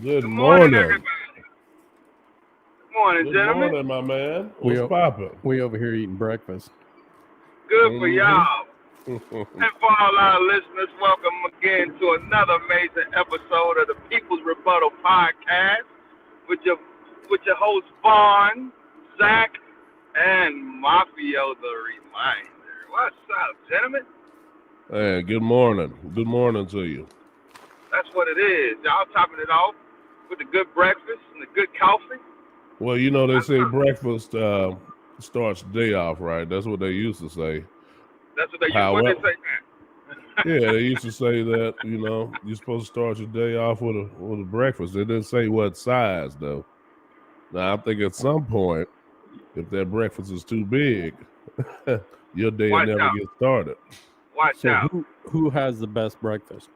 Good Good morning, morning. everybody. Good morning, Good gentlemen. morning, my man. We What's o- poppin'? we over here eating breakfast. Good for Mm-hmm. y'all. And for all our listeners, welcome again to another amazing episode of the People's Rebuttal Podcast with your host Vaughn, Zach, and Mafio the Reminder. What's up, gentlemen? Hey, good morning. Good morning to you. That's what it is. Y'all topping it off with a good breakfast and a good coffee. Well, you know, they say breakfast starts the day off, right? That's what they used to say. That's what they use. What However, they say. yeah, they used to say that, you know, you're supposed to start your day off with a breakfast. They didn't say what size, though. Now, I think at some point, if that breakfast is too big, your day will Watch never out. get started. Watch So out. who has the best breakfast?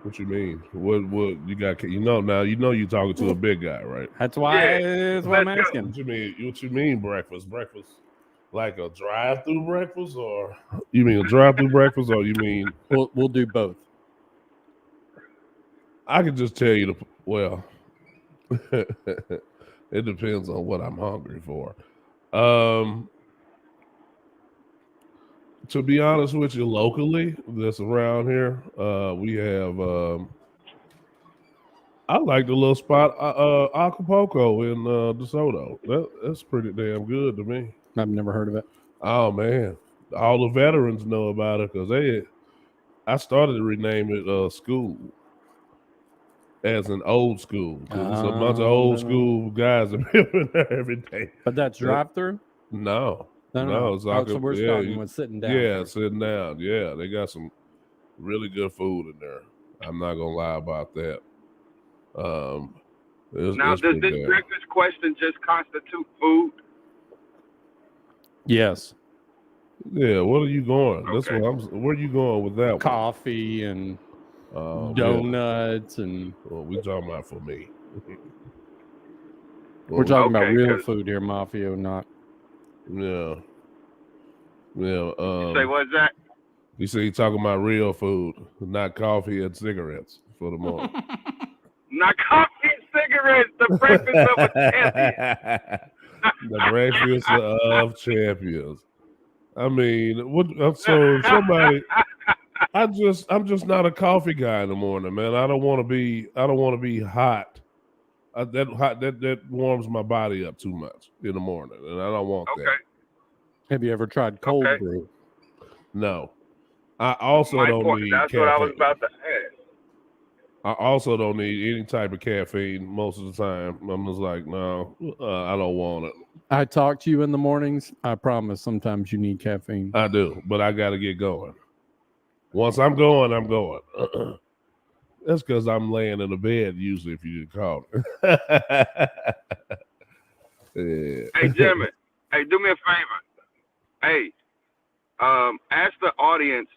What you mean? What you got? You know now. You know you're talking to a big guy, right? That's why Yeah, I'm let's go. asking. What you mean? What you mean breakfast? Breakfast like a drive-through breakfast, or you mean a drive-through breakfast, or you mean We'll do both. I can just tell you well. It depends on what I'm hungry for. To be honest with you, locally that's around here, we have. I like the little spot, Acapulco in DeSoto. That's pretty damn good to me. I've never heard of it. Oh man, all the veterans know about it because I started to rename it school as an old school because it's a bunch of old school guys that been there every day. But that's drive through? No, No. it's So we're starting with sitting down. yeah, first. sitting down. Yeah, they got some really good food in there. I'm not gonna lie about that. Now, It's does pretty this damn. breakfast question just constitute food? Yes. Yeah, what are you going? That's Okay. what I'm. Where are you going with that one? Coffee and Yeah. donuts and Well, we talking about for me. we're talking about Okay, real 'cause- food here, Mafia, not Yeah. Say what's that? You say you talking about real food, not coffee and cigarettes for the morning. Not coffee and cigarettes, the breakfast of a champion. The breakfast of champions. I mean, what? So somebody, I'm just not a coffee guy in the morning, man. I don't want to be hot. That warms my body up too much in the morning, and I don't want that. Okay. Have you ever tried cold Okay. brew? No. I also My don't point. need That's caffeine. what I was about to ask. I also don't need any type of caffeine most of the time. I'm just like, no, I don't want it. I talk to you in the mornings. I promise sometimes you need caffeine. I do, but I got to get going. Once I'm going, I'm going. That's because I'm laying in the bed usually if you get caught. Yeah. Hey, gentlemen. Hey, do me a favor. Hey, ask the audience,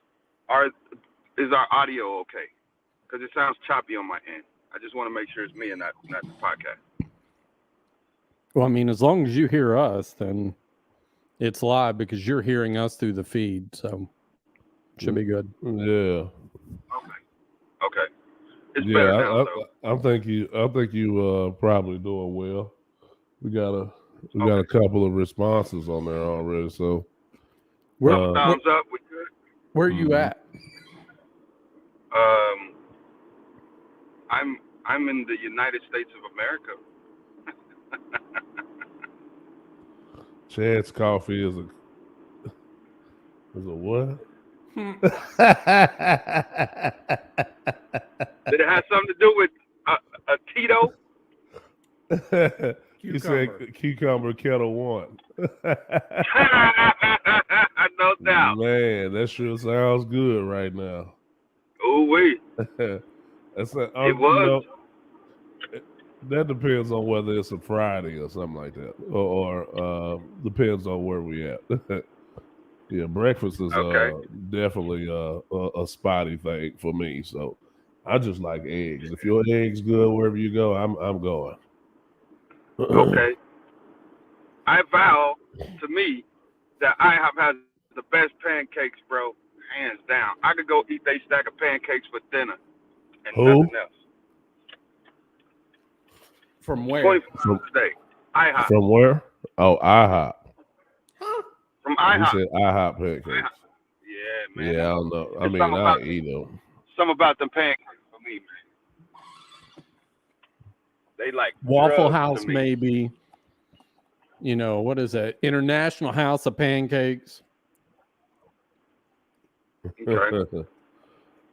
is our audio okay? Because it sounds choppy on my end. I just want to make sure it's me and not the podcast. Well, I mean, as long as you hear us, then it's live because you're hearing us through the feed, so should be good. Yeah. Okay. It's better now, though. I think you probably doing well. We got a couple of responses on there already. So Thumbs up. We good. Where are you at? I'm in the United States of America. Chad's coffee is a what? Did it have something to do with a Tito? You said cucumber kettle one. No doubt. Man, that sure sounds good right now. Oh wait. That's It was. That depends on whether it's a Friday or something like that, or depends on where we at. Yeah, breakfast is definitely a spotty thing for me. So I just like eggs. If your eggs good wherever you go, I'm going. Okay. I vow to me that I have had the best pancakes, bro, hands down. I could go eat a stack of pancakes for dinner and Who? nothing else. From where? 24 steak. IHOP. From where? Oh, IHOP. From He IHOP. said IHOP pancakes. Yeah, man. Yeah, I don't know. I There's mean, something I about- eat them. Something about them pancakes for me, man. They like Waffle drugs House, to me. maybe. You know, what is that? International House of Pancakes. Okay.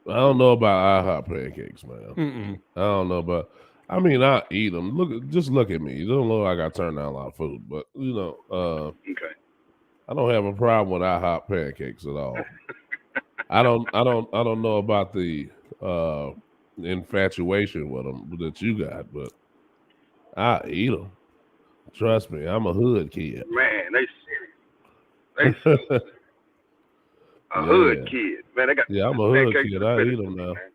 I don't know about IHOP pancakes, man. Mm-mm. I don't know about. I mean, I eat them. Just look at me. You don't look like I turn down a lot of food, but you know, Okay. I don't have a problem with IHOP pancakes at all. I don't know about the infatuation with them that you got, but I eat them. Trust me, I'm a hood kid. Man, they serious. A hood kid. Man, they got Yeah, I'm a hood pancakes kid. to I finish eat them with, now. man.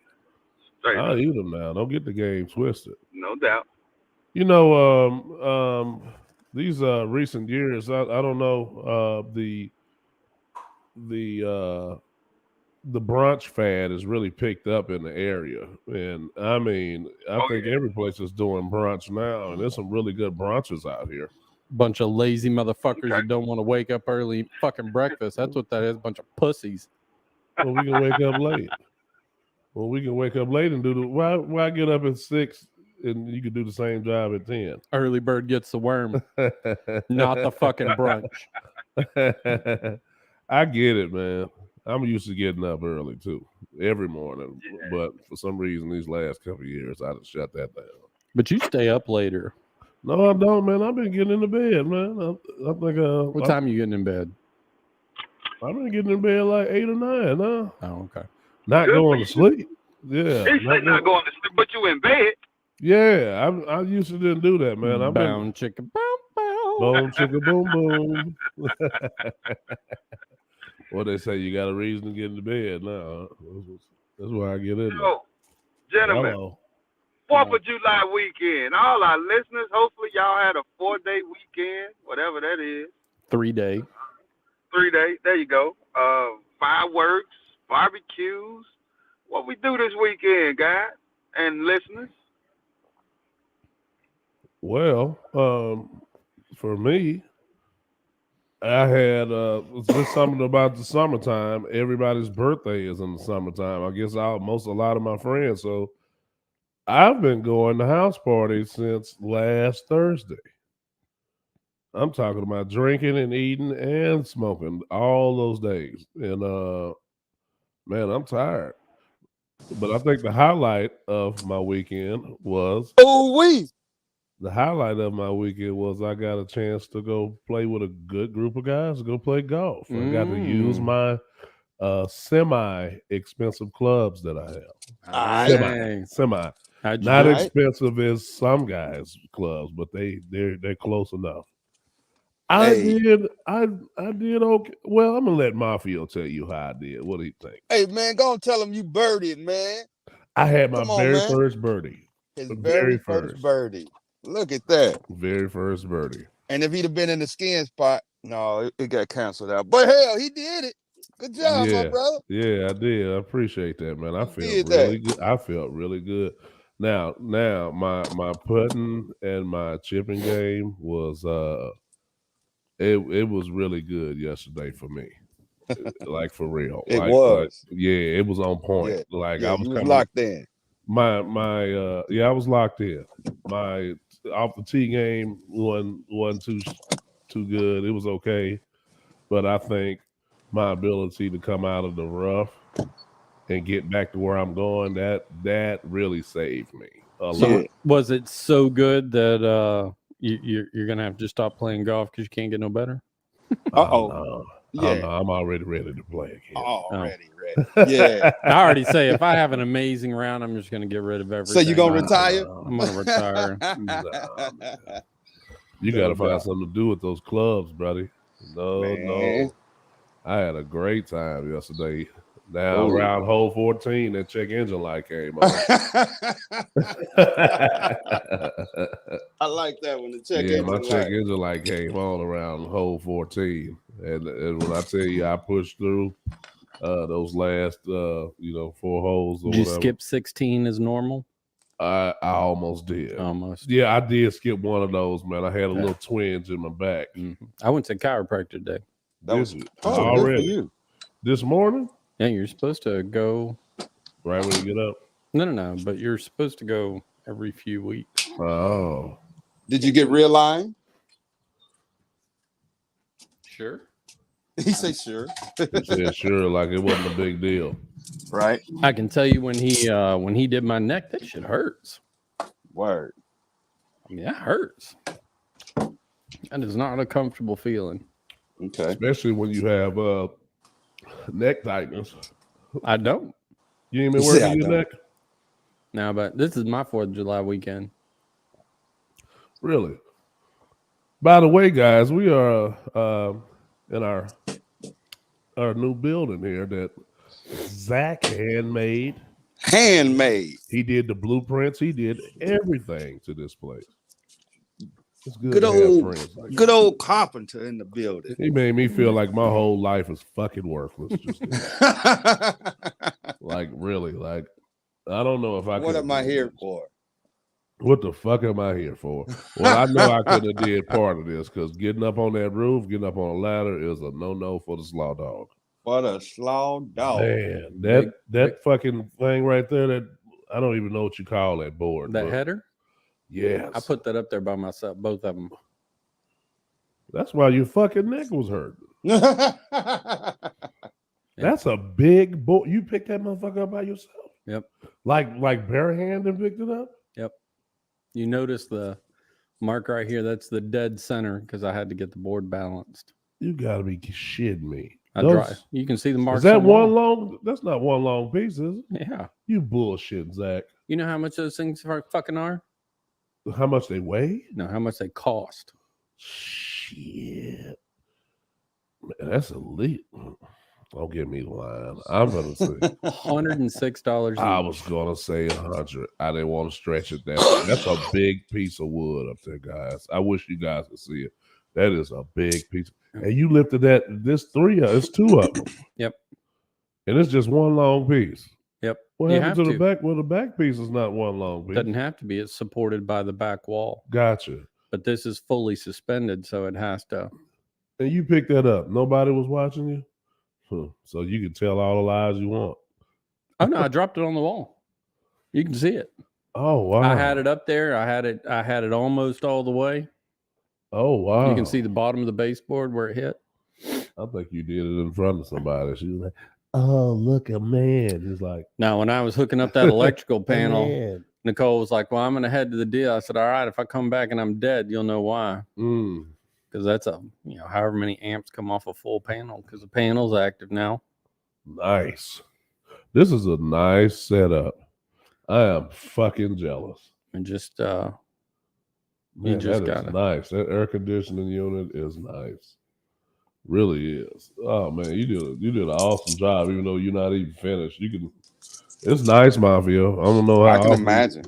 Straight I up. eat them now. Don't get the game twisted. No doubt. You know, these recent years, I don't know, the brunch fad has really picked up in the area, and I mean, I think every place is doing brunch now, and there's some really good brunches out here. Bunch of lazy motherfuckers Okay. that don't want to wake up early, eat fucking breakfast. That's what that is. Bunch of pussies. Well, we can wake up late. Well, we can wake up late and do the why get up at 6 and you can do the same job at 10. Early bird gets the worm, not the fucking brunch. I get it, man. I'm used to getting up early too, every morning. Yeah. But for some reason, these last couple of years, I just shut that down. But you stay up later. No, I don't, man. I've been getting into bed, man. I think What time are you getting in bed? I've been getting in bed like 8 or 9. Huh? Oh, okay. Not Good going for to sleep. Yeah, He said not going to sleep, but you in bed. Yeah, I used to didn't do that, man. I've been Bound chicken, bow, bow. boom, chicka, boom, boom. What they say, you got a reason to get into bed now. That's why I get in there. So, gentlemen, Hello. 4th of July weekend. All our listeners, hopefully y'all had a 4-day weekend, whatever that is. 3-day. 3 days. There you go. Fireworks, barbecues. What we do this weekend, guys and listeners? Well, for me, I had it's just something about the summertime. Everybody's birthday is in the summertime. I guess a lot of my friends. So I've been going to house parties since last Thursday. I'm talking about drinking and eating and smoking all those days. And man, I'm tired. But I think the highlight of my weekend was I got a chance to go play with a good group of guys, go play golf. I got to use my semi-expensive clubs that I have. Dang. Semi. How'd you Not do it? expensive as some guys' clubs, but they're close enough. I did okay. Well, I'm gonna let Mafio tell you how I did. What do you think? Hey man, go and tell him you birdied, man. I had my Come on, very man. first birdie. His The very very first first. birdie. Look at that. Very first birdie. And if he'd have been in the skin spot, no, it got canceled out. But hell, he did it. Good job, my brother. Yeah, I did. I appreciate that, man. I You felt did really that. good. I felt really good. Now my putting and my chipping game was it was really good yesterday for me. Like for real. It Like, was. yeah, it was on point. Yeah, Like Yeah, I was you was coming locked in. my I was locked in. My off the tee game wasn't too good. It was okay, but I think my ability to come out of the rough and get back to where I'm going, that really saved me a So lot. was it so good that you're gonna have to just stop playing golf because you can't get no better? Uh-oh. No. Yeah. No, I'm already ready to play again. Already ready. Yeah. I already say if I have an amazing round, I'm just gonna get rid of everything. So you gonna Nah, retire? I'm gonna retire. You got to find something to do with those clubs, buddy. No. Man. I had a great time yesterday. Now Oh. around hole 14, that check engine light came on. I like that one. The check Yeah, engine my light. check engine light came on around hole 14, and when I tell you I pushed through those last 4 holes or Did you whatever. skip 16 as normal? I almost did. Almost. Yeah, I did skip one of those, man. I had a Yeah. little twinge in my back. I went to chiropractor today. That was Did you? good for Already you. this morning, Yeah, you're supposed to go. right when you get up. No. But you're supposed to go every few weeks. Oh, Did you get realigned? Sure. He said sure. he said sure, like it wasn't a big deal. Right. I can tell you when he did my neck, that shit hurts. Word. I mean, that hurts. That is not a comfortable feeling. Okay. Especially when you have neck tightness. I don't. You ain't been Yeah, working I your don't. neck? Now, but this is my 4th of July weekend. Really? By the way, guys, we are in our new building here that Zach handmade. Handmade. He did the blueprints. He did everything to this place. It's good, Good to have old, friends like good that. old carpenter in the building. He made me feel like my whole life is fucking worthless. Just like really, like I don't know if I. What could am I do here this. for? What the fuck am I here for? Well, I know I could have did part of this because getting up on that roof, getting up on a ladder is a no for the slaw dog. What a slow dog. Man, Big- that fucking thing right there, that I don't even know what you call that board. That but header, yes. I put that up there by myself, both of them. That's why your fucking neck was hurting. That's a big board. You picked that motherfucker up by yourself? Yep. Like barehanded picked it up? Yep. You notice the mark right here? That's the dead center because I had to get the board balanced. You gotta be shitting me. You can see the marks. Is that on the wall. one long? That's not one long piece, is it? Yeah. You bullshit, Zach. You know how much those things fucking are? How much they weigh? No, how much they cost. Shit. Man, that's elite. Don't give me the line. I'm gonna say $106. I each. was gonna say 100. I didn't want to stretch it that. That's a big piece of wood up there, guys. I wish you guys could see it. That is a big piece. And you lifted that. This it's 2 of them. Yep. And it's just one long piece. Yep. What You happened to have the to. back? Well, the back piece is not one long piece. Doesn't have to be. It's supported by the back wall. Gotcha. But this is fully suspended, so it has to. And you picked that up. Nobody was watching you. So you can tell all the lies you want. Oh no, I dropped it on the wall. You can see it. Oh wow! I had it up there. I had it almost all the way. Oh wow! You can see the bottom of the baseboard where it hit. I think you did it in front of somebody. She was like, "Oh, look, a man." He's like, Now, when I was hooking up that electrical panel, man. Nicole was like, "Well, I'm going to head to the deal." I said, "All right, if I come back and I'm dead, you'll know why." Because that's however many amps come off a full panel. Because the panel's active now. Nice. This is a nice setup. I am fucking jealous. And just Man, just that is gotta- nice. That air conditioning unit is nice. Really is. Oh man, you did an awesome job, even though you're not even finished. It's nice, Mafia. I don't know how I can often- imagine.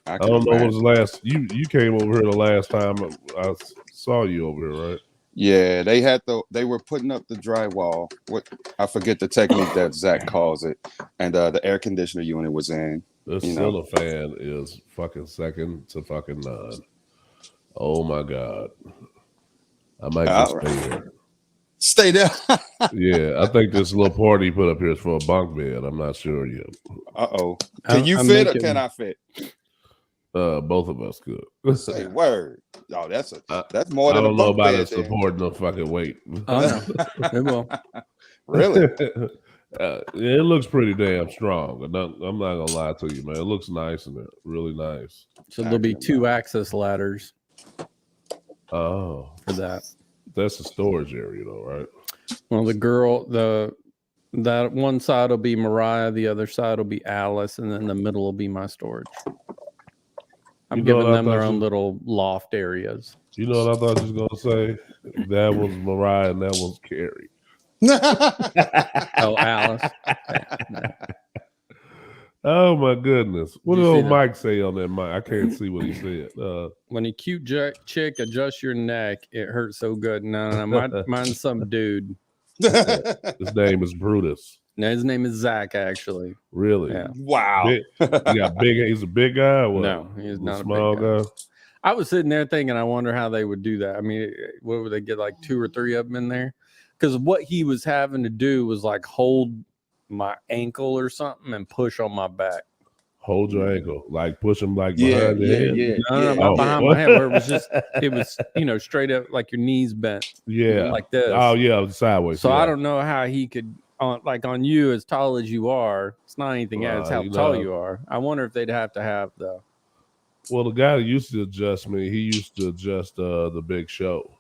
I don't know what was the last. You came over here the last time I saw you over here, right? Yeah, they were putting up the drywall. What I forget the technique that Zach calls it, and the air conditioner unit was in. The You know. Scylla fan is fucking second to fucking none. Oh my god, I might just All stay here. Stay there. Yeah, I think this little party put up here is for a bunk bed. I'm not sure yet. Uh-oh. Can you I'm fit or making- can I fit? Both of us could. Say word. Oh, that's more I than don't a know bunk about bed it then. supporting the fucking weight. Oh no, it will. Really? It looks pretty damn strong. I'm not gonna lie to you, man. It looks nice in there, really nice. So there'll be 2 access ladders Oh, for that. that's the storage area, though, right? Well, that one side will be Mariah, the other side will be Alice, and then the middle will be my storage. I'm You know giving what I them their thought own you- little loft areas. You know what I thought you was gonna say? That was Mariah and that was Carrie. Oh, Alice. Oh my goodness! What Did did you see old that? Mike say on that mic? I can't see what he said. When a cute chick adjusts your neck, it hurts so good. No, mine's some dude. His name is Brutus. No, his name is Zach, actually. Really? Yeah. Wow. He's a big guy. Or what? No, he's not a small big guy. I was sitting there thinking, I wonder how they would do that. I mean, what would they get, like 2 or 3 of them in there? Because what he was having to do was like hold my ankle or something and push on my back. Hold your ankle, like push him like Yeah, behind your head. No, not behind my head, where it was straight up like your knees bent. Yeah, like this. Oh yeah, sideways. So yeah. I don't know how he could, on you, as tall as you are. It's not anything else. It's how tall you are. I wonder if they'd have to have the. Well, the guy that used to adjust me, he used to adjust the Big Show.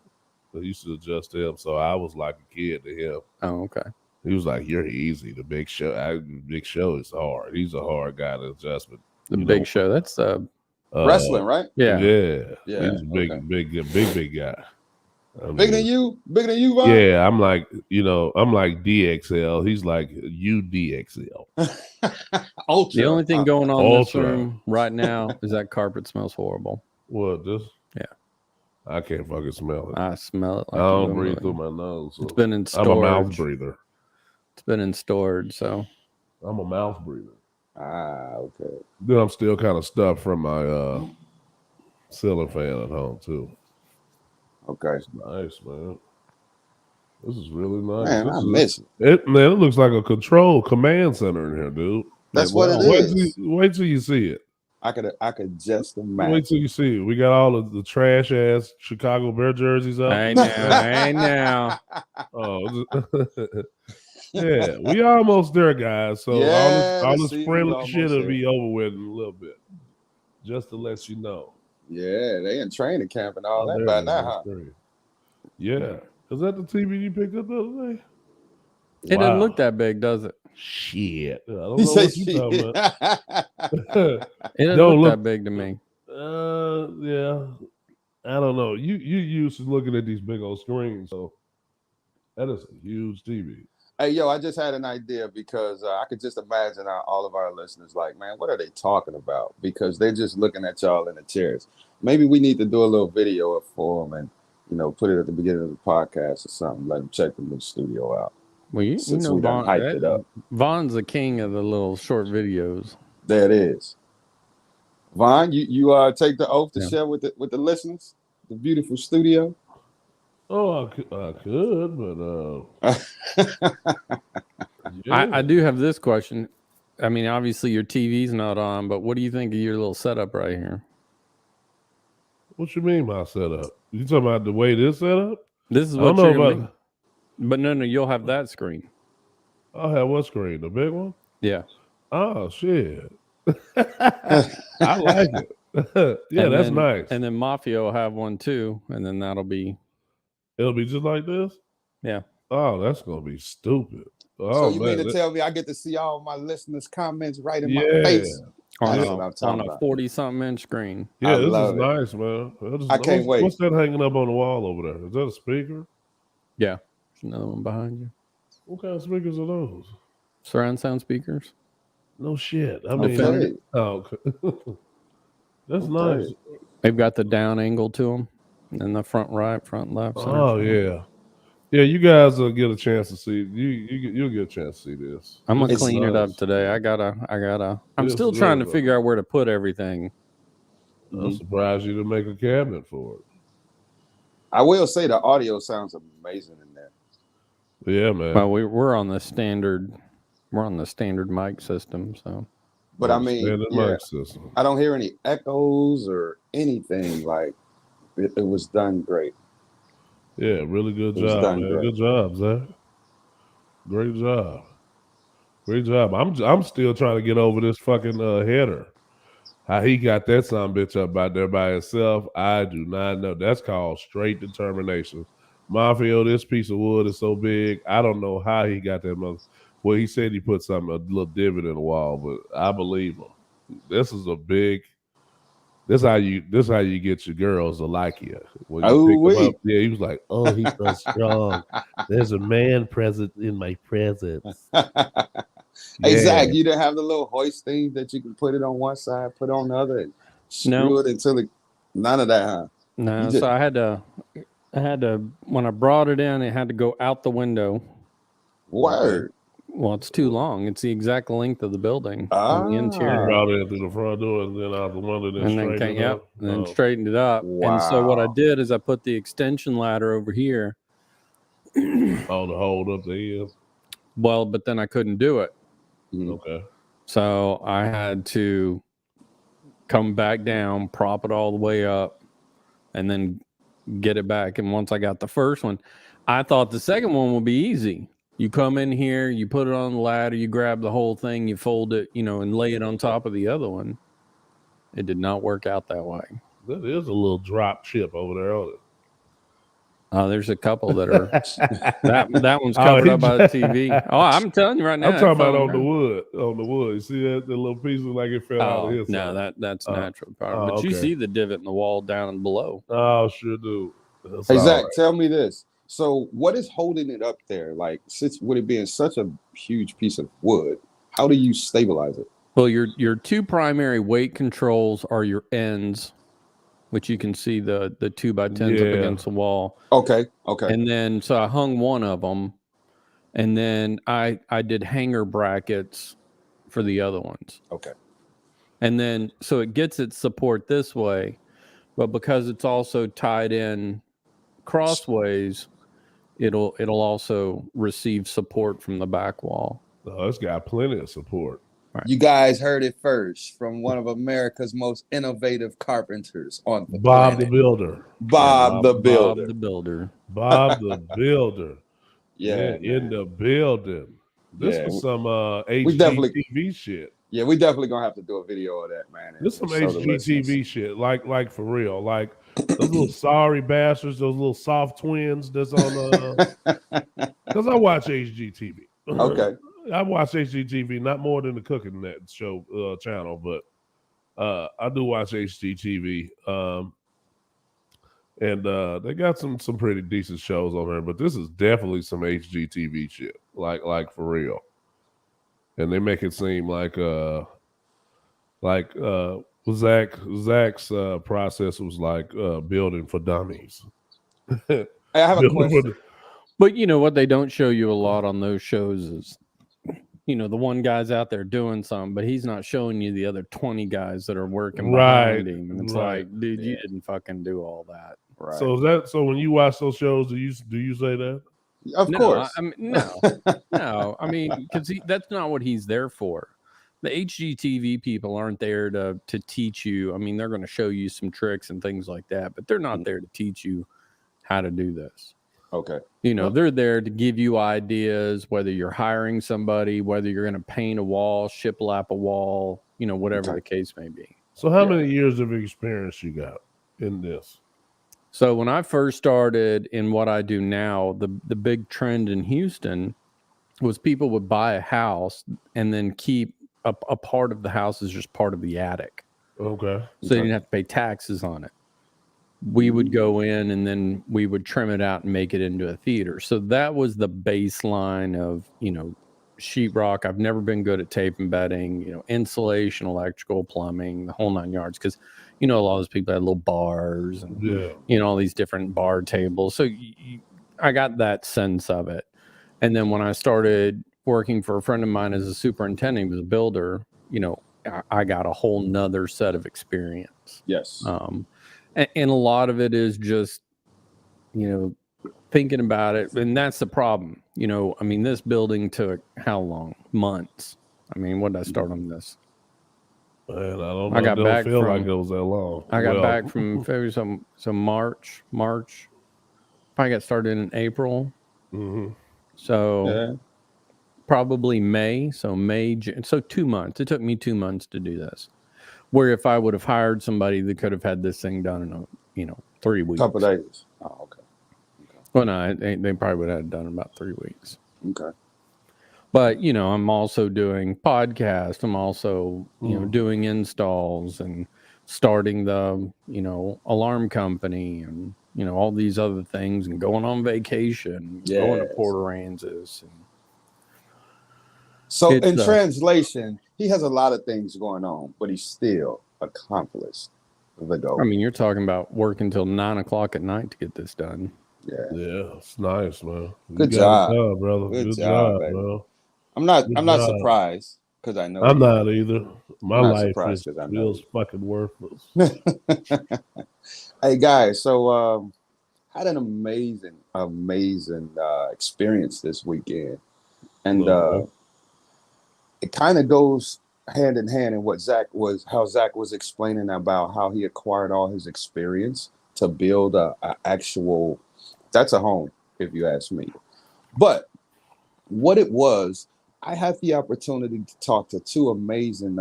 He used to adjust him, so I was like a kid to him. Oh, okay. He was like, "You're easy." The Big Show, Big Show is hard. He's a hard guy to adjust. But the Big Show, that's wrestling, right? Yeah. He's a big guy. Bigger than you, Von? Yeah, I'm like DXL. He's like UDXL. Ultra. The only thing going on in this Ultra. room right now is that carpet smells horrible. What this? Yeah. I can't fucking smell it. I smell it. I don't breathe through my nose. So it's been in storage. I'm a mouth breather. It's been in storage, so. I'm a mouth breather. Okay. Then I'm still kind of stuffed from my ceiling fan at home too. Okay. It's nice, man. This is really nice. Man, this I miss it. It looks like a control command center in here, dude. That's what it is. Wait till you see it. I could just imagine. Wait till you see it. We got all of the trash ass Chicago Bear jerseys up. Hey now. Oh, yeah, we almost there, guys. So all this friendly shit will be over with in a little bit. Just to let you know. Yeah, they in training camp and all that by now, huh? Yeah. Is that the TV you picked up the other day? It doesn't look that big, does it? Shit. I don't know what you talking about. It doesn't look that big to me. Yeah. I don't know. You used to looking at these big old screens, so that is a huge TV. Hey, yo, I just had an idea because I could just imagine all of our listeners like, man, what are they talking about? Because they're just looking at y'all in the chairs. Maybe we need to do a little video for them and, put it at the beginning of the podcast or something. Let them check the new studio out. Well, you know, we done hyped it up. Von's the king of the little short videos. There it is. Von, you take the oath to share with the listeners the beautiful studio. Oh, I could, but yeah. I do have this question. I mean, obviously your TV's not on, but what do you think of your little setup right here? What you mean by setup? You talking about the way this set up? This is what you're gonna. But no, you'll have that screen. I'll have what screen? The big one? Yeah. Oh shit. I like it. Yeah, that's nice. And then Mafia will have one too, and then it'll be just like this? Yeah. Oh, that's gonna be stupid. Oh, so you mean to tell me I get to see all my listeners' comments right in my face? On a 40-something-inch screen. Yeah, this is nice, man. I can't wait. What's that hanging up on the wall over there? Is that a speaker? Yeah. There's another one behind you. What kind of speakers are those? Surround sound speakers. No shit. I mean, that's nice. They've got the down angle to them, and the front right, front left. Oh yeah, yeah. You guys will get a chance to see. You'll get a chance to see this. I'm gonna clean it up today. I gotta. I'm still trying to figure out where to put everything. I'm surprised you to make a cabinet for it. I will say the audio sounds amazing in there. Yeah, man. Well, we're on the standard. We're on the standard mic system, so. But I mean, I don't hear any echoes or anything. Like it was done great. Yeah, really good job, man. Good job, Zach. Great job. Great job. I'm still trying to get over this fucking header. How he got that son bitch up out there by himself, I do not know. That's called straight determination. Mafia, this piece of wood is so big. I don't know how he got that mother. Well, he said he put a little divot in the wall, but I believe him. This is a big. This how you get your girls to like you. When you pick them up, yeah, he was like, "Oh, he's so strong. There's a man present in my presence." Hey, Zach, you didn't have the little hoist thing that you can put it on one side, put it on the other, and screw it until none of that, huh? No, so I had to when I brought it in, it had to go out the window. Word. Well, it's too long. It's the exact length of the building on the You interior. brought it in through the front door and then out the window, then And then straightened it up. and then Oh, straightened it up. And so what I Wow. did is I put the extension ladder over here. to hold up the ends. Well, but then I couldn't do it. Okay. So I had to come back down, prop it all the way up, and then get it back. And once I got the first one, I thought the second one would be easy. You come in here, you put it on the ladder, you grab the whole thing, you fold it, and lay it on top of the other one. It did not work out that way. That is a little drop chip over there on it. There's a couple that are that one's covered up by the TV. Oh, I'm telling you right now. I'm talking about phone on the wood. On the wood. You see that the little piece was like it fell out of his no, side. that's Oh. natural power. But you Okay. see the divot in the wall down and below. Oh, sure do. That's Hey all Zach, right. tell me this. So, what is holding it up there? Like, since with it being such a huge piece of wood, how do you stabilize it? Well, your two primary weight controls are your ends, which you can see the 2x10s up Yeah. against the wall. Okay. And then so I hung one of them, and then I did hanger brackets for the other ones. Okay. And then so it gets its support this way, but because it's also tied in crossways, it'll also receive support from the back wall. Oh, it's got plenty of support. You guys heard it first from one of America's most innovative carpenters on the Bob the planet. Builder. Bob the Builder. Bob the Builder. Bob the Builder. Yeah, in the building. This Yeah, was some we definitely- HGTV shit. Yeah, we definitely gonna have to do a video of that, man. This some and show the HGTV shit, like for real, like those little sorry bastards, those little soft twins that's on. Because I watch HGTV. listeners. Okay. I watch HGTV not more than the Cooking Net show channel, but I do watch HGTV. And they got some pretty decent shows on there, but this is definitely some HGTV shit, like for real. And they make it seem like Zach's process was like building for dummies. Hey, I have a Building for question. But what they don't show you a lot on those shows is, the one guy's out there doing something, but he's not showing you the other 20 guys that are working behind him. And it's right. like, dude, you Yeah. didn't fucking do all that. Right. So when you watch those shows, do you say that? Of course. I mean, no. I mean, because that's not what he's there for. The HGTV people aren't there to teach you. I mean, they're going to show you some tricks and things like that, but they're not there to teach you how to do this. Okay. They're there to give you ideas, whether you're hiring somebody, whether you're going to paint a wall, shiplap a wall, whatever Okay. the case may be. So how Yeah. many years of experience you got in this? So when I first started in what I do now, the big trend in Houston was people would buy a house and then keep a part of the house as just part of the attic. Okay. So you didn't have to pay taxes on it. We would go in and then we would trim it out and make it into a theater. So that was the baseline of, sheetrock. I've never been good at tape and bedding, insulation, electrical, plumbing, the whole 9 yards. Because, a lot of those people had little bars and, Yeah. all these different bar tables. So I got that sense of it. And then when I started working for a friend of mine as a superintendent, he was a builder, I got a whole nother set of experience. Yes. And a lot of it is just, thinking about it. And that's the problem. This building took how long? Months. What did I start on this? Man, I don't know. I got it don't back feel from- like it was that long. I got Well, back from February, so March. Probably got started in April. mhm. So Yeah. probably May. So May, June. So 2 months. It took me 2 months to do this. Where if I would have hired somebody that could have had this thing done in 3 weeks. Couple days. Oh, okay. Well, no, they probably would have had it done in about 3 weeks. Okay. But I'm also doing podcasts. I'm also doing installs and starting the alarm company and all these other things and going on vacation, going to Yes. Port Aransas. And So It's, in translation, he has a lot of things going on, but he's still accomplished the goal. you're talking about working till 9:00 at night to get this done. Yeah. Yeah, it's nice, man. You Good got it job. done, brother. Good Good job, job, baby. man. I'm not Good job. surprised because I know I'm you. not either. My I'm not life surprised just 'cause I know feels fucking worthless. Hey guys, so had an amazing experience this weekend, and Okay. it kind of goes hand in hand in what Zach was explaining about how he acquired all his experience to build a actual, that's a home, if you ask me. But what it was, I had the opportunity to talk to two amazing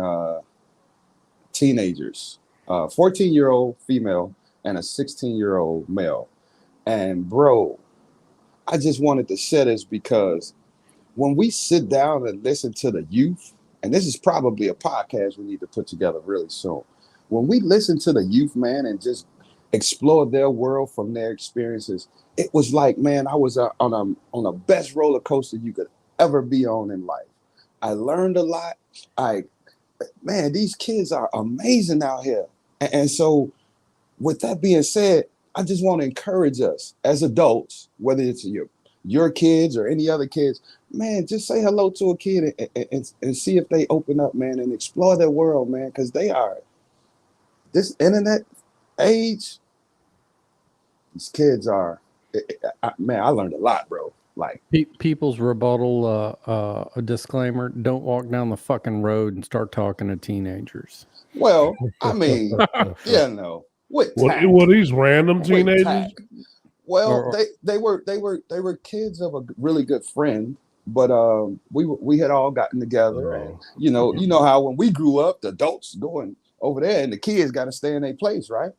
teenagers, 14-year-old female and a 16-year-old male. And bro, I just wanted to share this because when we sit down and listen to the youth, and this is probably a podcast we need to put together really soon. When we listen to the youth, man, and just explore their world from their experiences, it was like, man, I was on a best roller coaster you could ever be on in life. I learned a lot. Man, these kids are amazing out here. And so, with that being said, I just want to encourage us as adults, whether it's your kids or any other kids, man, just say hello to a kid and see if they open up, man, and explore their world, man, because they are this internet age. These kids are, man, I learned a lot, bro. Like People's rebuttal, a disclaimer: don't walk down the fucking road and start talking to teenagers. well, I mean, you know, with tact. What these random With teenagers? tact. Well, Or- they were kids of a really good friend, but we had all gotten together, and you know how when we grew up, the adults going over there, and the kids got to stay in their place, right?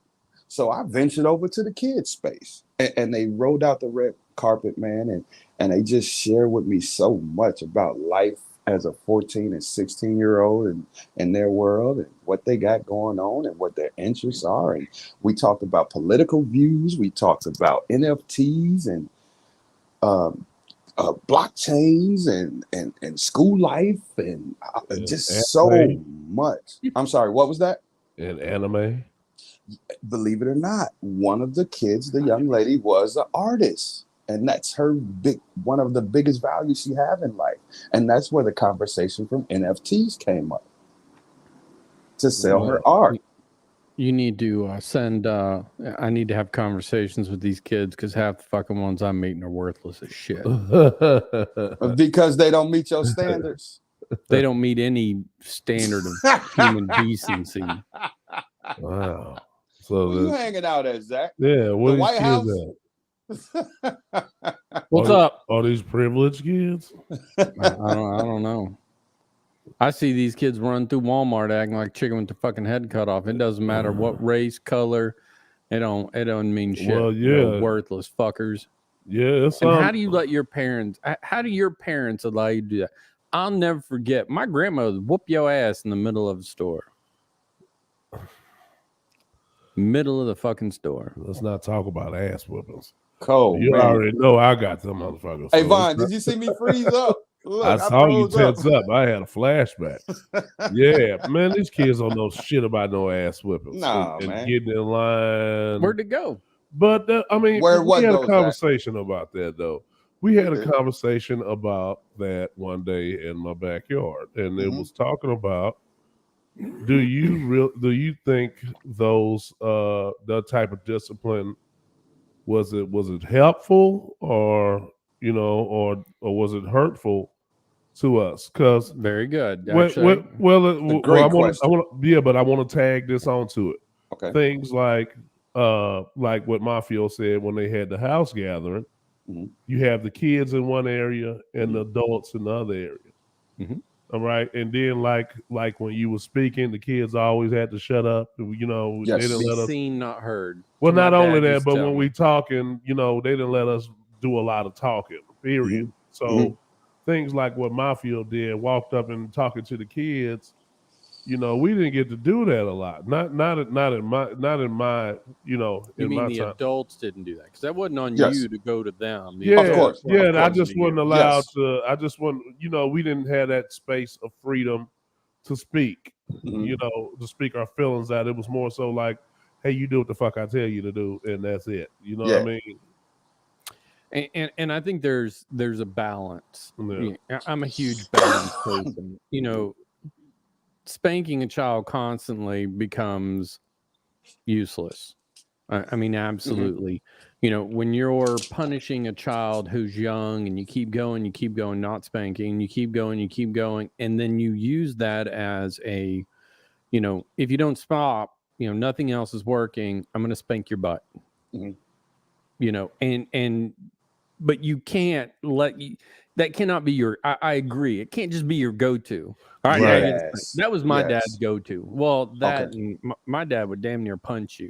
So I ventured over to the kids' space, and they rolled out the red carpet, man, and they just shared with me so much about life as a 14 and 16-year-old and their world and what they got going on and what their interests are. And we talked about political views. We talked about NFTs and blockchains and school life and just so much. I'm sorry, what was that? And anime. Believe it or not, one of the kids, the young lady, was an artist. And that's one of the biggest values she have in life. And that's where the conversation from NFTs came up to sell her art. You need to send. I need to have conversations with these kids because half the fucking ones I'm meeting are worthless as shit. Because they don't meet your standards. They don't meet any standard of human decency. Wow. So Where you hanging out at, Zach? yeah, what The these White kids House? at? What's up? Are these privileged kids? I don't know. I see these kids running through Walmart acting like chicken with their fucking head cut off. It doesn't matter what race, color. It don't mean shit. Well, They're yeah. worthless fuckers. Yeah, it's And how do you let your parents? How do your parents allow you to do that? I'll never forget. My grandmother would whoop your ass in the middle of the store. Middle of the fucking store. Let's not talk about ass whippings. Cold, You man. already know I got them motherfuckers. Hey, so Vaughn, did you see me freeze up? Look, I saw you froze up. tense up. I had a flashback. Yeah, man, these kids don't know shit about no ass whippings. Nah, and man. getting in line. Where'd it go? But I mean, Where we what had a goes, Zach? conversation about that though. We had a Okay. conversation about that one day in my backyard, and it Mhm. was talking about do you think those that type of discipline was it helpful or or was it hurtful to us? Because Very good. well, Actually, great I question. but I want to tag this onto it. Okay. Things like what Mafio said when they had the house gathering, Mhm. you have the kids in one area and the adults in the other area. Mhm. All right, and then like when you were speaking, the kids always had to shut up. You know, Yes. they didn't be let us. seen, not heard. Well, My not only dad that, used to but tell when me. we talking, they didn't let us do a lot of talking. Period. Mhm. So Mhm. things like what Mafia did, walked up and talking to the kids. We didn't get to do that a lot. Not in my You in mean my the time. adults didn't do that because that wasn't on Yes. you to go to them. The Yeah, Of course. adults were yeah. And I coming just to wasn't you. allowed Yes. to. I just wasn't. We didn't have that space of freedom to speak. Mhm. To speak our feelings out. It was more so like, hey, you do what the fuck I tell you to do, and that's it. You know what I mean? And I think there's a balance. Yeah. I'm a huge balance person. You know, spanking a child constantly becomes useless. I mean, absolutely. You know, when you're punishing a child who's young and you keep going, not spanking, you keep going, and then you use that as a, you know, if you don't stop, you know, nothing else is working, I'm going to spank your butt. Mhm. You know, but you can't that cannot be your, I agree. It can't just be your go-to. All right, now you're Yes. that was my Yes. dad's go-to. Well, that Okay. and my dad would damn near punch you,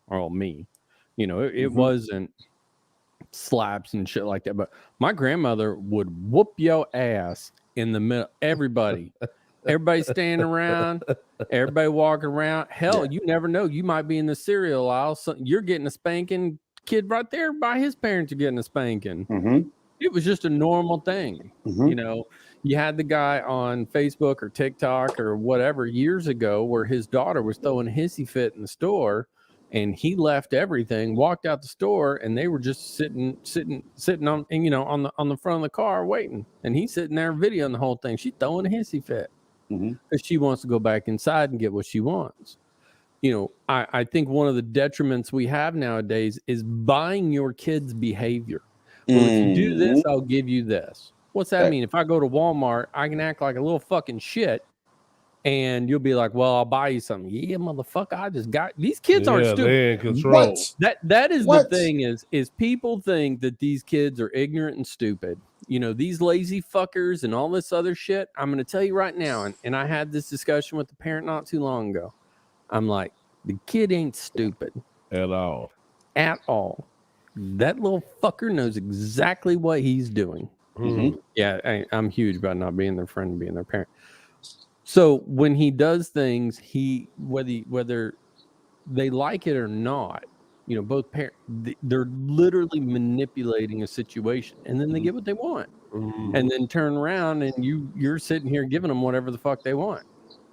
or me. You know, it Mhm. wasn't slaps and shit like that. But my grandmother would whoop your ass in the middle. Everybody standing around, everybody walking around. Hell, Yeah. you never know. You might be in the cereal aisle. So you're getting a spanking. Kid right there by his parents are getting a spanking. Mm-hmm. It was just a normal thing. Mm-hmm. You know, you had the guy on Facebook or TikTok or whatever years ago where his daughter was throwing a hissy fit in the store, and he left everything, walked out the store, and they were just sitting on, you know, on the front of the car waiting, and he's sitting there videoing the whole thing. She's throwing a hissy fit Mm-hmm. because she wants to go back inside and get what she wants. You know, I think one of the detriments we have nowadays is buying your kids' behavior. Well, if you do this, I'll give you this. What's that mean? If I go to Walmart, I can act like a little fucking shit, and you'll be like, "Well, I'll buy you something." Yeah, motherfucker, I just got these kids aren't stupid. They're in control. What? That is What? the thing is people think that these kids are ignorant and stupid. You know, these lazy fuckers and all this other shit. I'm going to tell you right now, and I had this discussion with the parent not too long ago. I'm like, the kid ain't stupid At all. at all. That little fucker knows exactly what he's doing. Mm-hmm. Yeah, I'm huge about not being their friend and being their parent. So when he does things, whether they like it or not, you know, both parents, they're literally manipulating a situation, and then they get what they want, and then turn around and you're sitting here giving them whatever the fuck they want.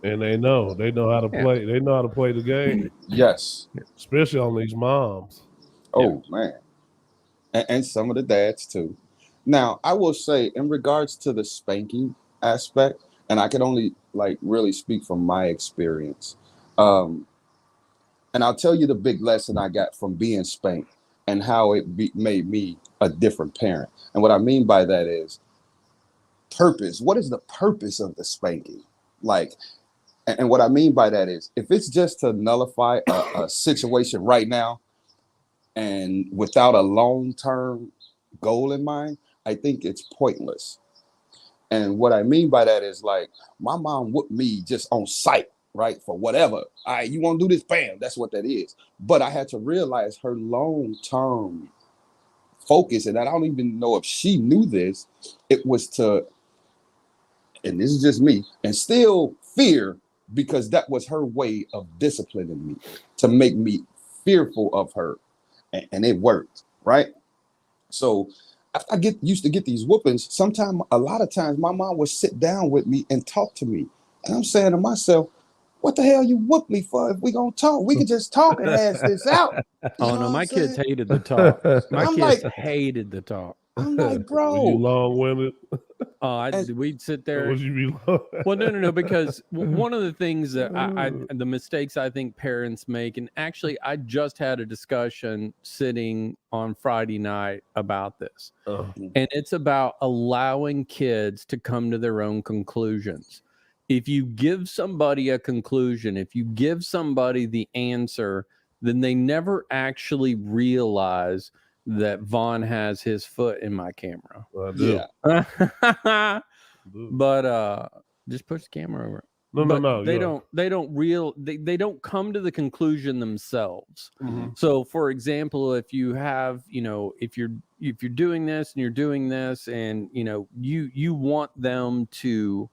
And they know how to play. They know how to play the game, Yes. especially on these moms. Oh man. And some of the dads too. Now, I will say in regards to the spanking aspect, and I can only like really speak from my experience. And I'll tell you the big lesson I got from being spanked and how it made me a different parent. And what I mean by that is purpose. What is the purpose of the spanking? Like, and what I mean by that is if it's just to nullify a situation right now and without a long-term goal in mind, I think it's pointless. And what I mean by that is like my mom whooped me just on sight, right? For whatever. All right, you want to do this? Bam, that's what that is. But I had to realize her long-term focus, and I don't even know if she knew this, it was to, and this is just me, instill fear, because that was her way of disciplining me to make me fearful of her. And it worked, right? So I get used to get these whoopings. Sometimes, a lot of times, my mom would sit down with me and talk to me. And I'm saying to myself, what the hell you whoop me for if we gonna talk? We could just talk and hash this out. Oh no, my kids hated the talk. My kids hated the talk. I'm like, You bro. long-winded. We'd sit there. Would you be long? Well, no, because one of the things that the mistakes I think parents make, and actually I just had a discussion sitting on Friday night about this, and it's about allowing kids to come to their own conclusions. If you give somebody a conclusion, if you give somebody the answer, then they never actually realize that Vaughn has his foot in my camera. I do. Yeah. But just push the camera over. No. They don't come to the conclusion themselves. So for example, if you have, you know, if you're doing this and you're doing this, and you know, you want them to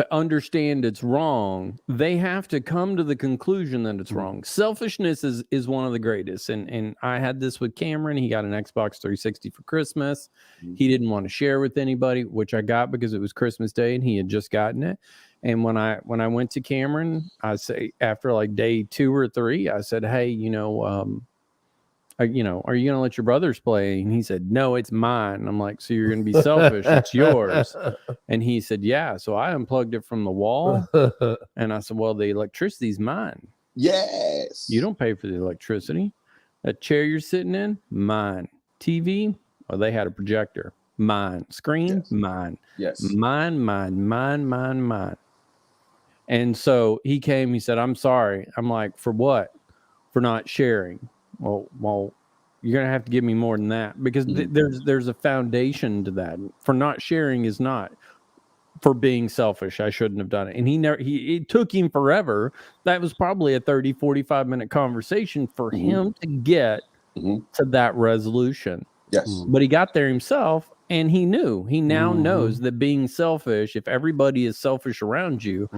understand it's wrong, they have to come to the conclusion that it's wrong. Selfishness is one of the greatest. And I had this with Cameron. He got an Xbox 360 for Christmas. He didn't want to share with anybody, which I got because it was Christmas Day and he had just gotten it. And when I went to Cameron, I say after like day 2 or 3, I said, hey, you know, are you going to let your brothers play? And he said, no, it's mine. And I'm like, so you're going to be selfish. It's yours. And he said, yeah. So I unplugged it from the wall. And I said, well, the electricity's mine. Yes. You don't pay for the electricity. That chair you're sitting in, mine. TV, oh, they had a projector. Mine. Screen, Yes. mine. Yes. Mine. And so he came, he said, I'm sorry. I'm like, for what? For not sharing. Well, you're going to have to give me more than that, because there's a foundation to that. For not sharing is not for being selfish. I shouldn't have done it. And it took him forever. That was probably a 30, 45 minute conversation for him to get to that resolution. Yes. But he got there himself, and he now knows that being selfish, if everybody is selfish around you,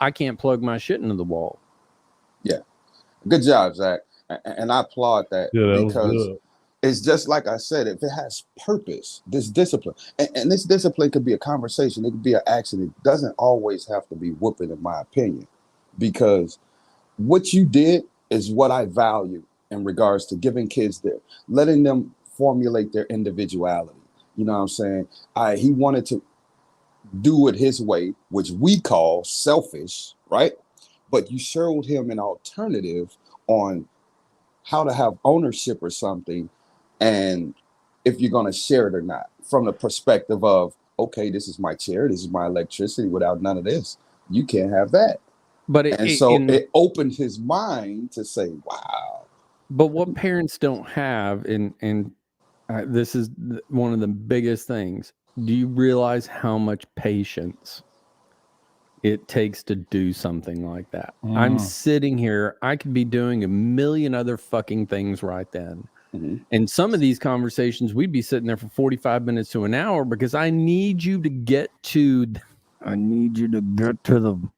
I can't plug my shit into the wall. Yeah. Good job, Zach. And I applaud that, because it's just like I said, if it has purpose, this discipline, and this discipline could be a conversation, it could be an action. It doesn't always have to be whooping, in my opinion, because what you did is what I value in regards to giving kids letting them formulate their individuality. You know what I'm saying? He wanted to do it his way, which we call selfish, right? But you showed him an alternative on how to have ownership or something, and if you're going to share it or not, from the perspective of, okay, this is my chair, this is my electricity. Without none of this, you can't have that. But it opened his mind to say, wow. But what parents don't have, and this is one of the biggest things, do you realize how much patience it takes to do something like that? I'm sitting here, I could be doing a million other fucking things right then. And some of these conversations, we'd be sitting there for 45 minutes to an hour, because I need you to get to them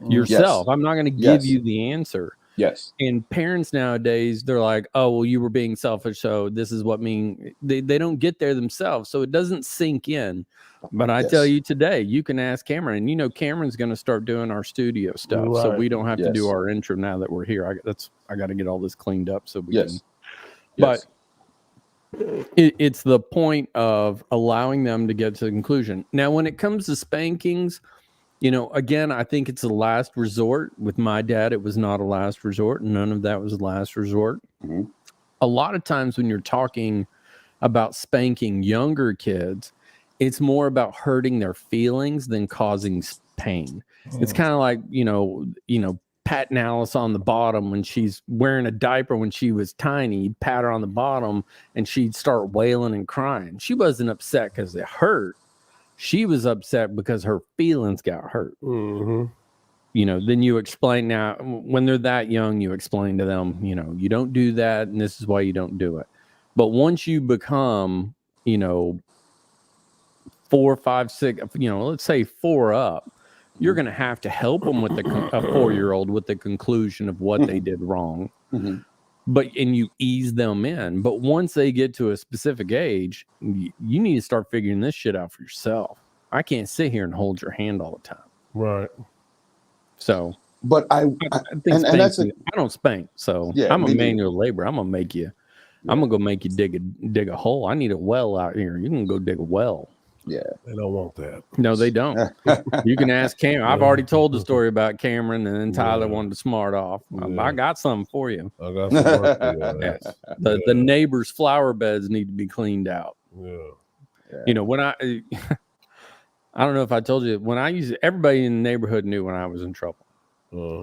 yourself. Yes. I'm not going to give you the answer. Yes. And parents nowadays, they're like, oh, well, you were being selfish, so this is what they don't get there themselves. So it doesn't sink in. But I tell you today, you can ask Cameron, and Cameron's going to start doing our studio stuff. Right. So we don't have to do our intro now that we're here. I got to get all this cleaned up so we can. But it's the point of allowing them to get to the conclusion. Now, when it comes to spankings, again, I think it's a last resort. With my dad, it was not a last resort. None of that was a last resort. A lot of times when you're talking about spanking younger kids, it's more about hurting their feelings than causing pain. It's kind of like, patting Alice on the bottom when she's wearing a diaper. When she was tiny, you'd pat her on the bottom and she'd start wailing and crying. She wasn't upset because it hurt. She was upset because her feelings got hurt. Then you explain, now when they're that young, you explain to them, you don't do that, and this is why you don't do it. But once you become, 4, 5, 6, let's say 4 up, you're going to have to help them with a 4-year-old with the conclusion of what they did wrong. And you ease them in. But once they get to a specific age, you need to start figuring this shit out for yourself. I can't sit here and hold your hand all the time. Right. So, but I think I don't spank. So I'm a manual laborer. I'm going to go make you dig a hole. I need a well out here. You can go dig a well. Yeah. They don't want that. No, they don't. You can ask Cameron. I've already told the story about Cameron, and then Tyler wanted to smart off. I got something for you. I got some work for you. The neighbors' flower beds need to be cleaned out. Yeah. When I don't know if I told you, everybody in the neighborhood knew when I was in trouble.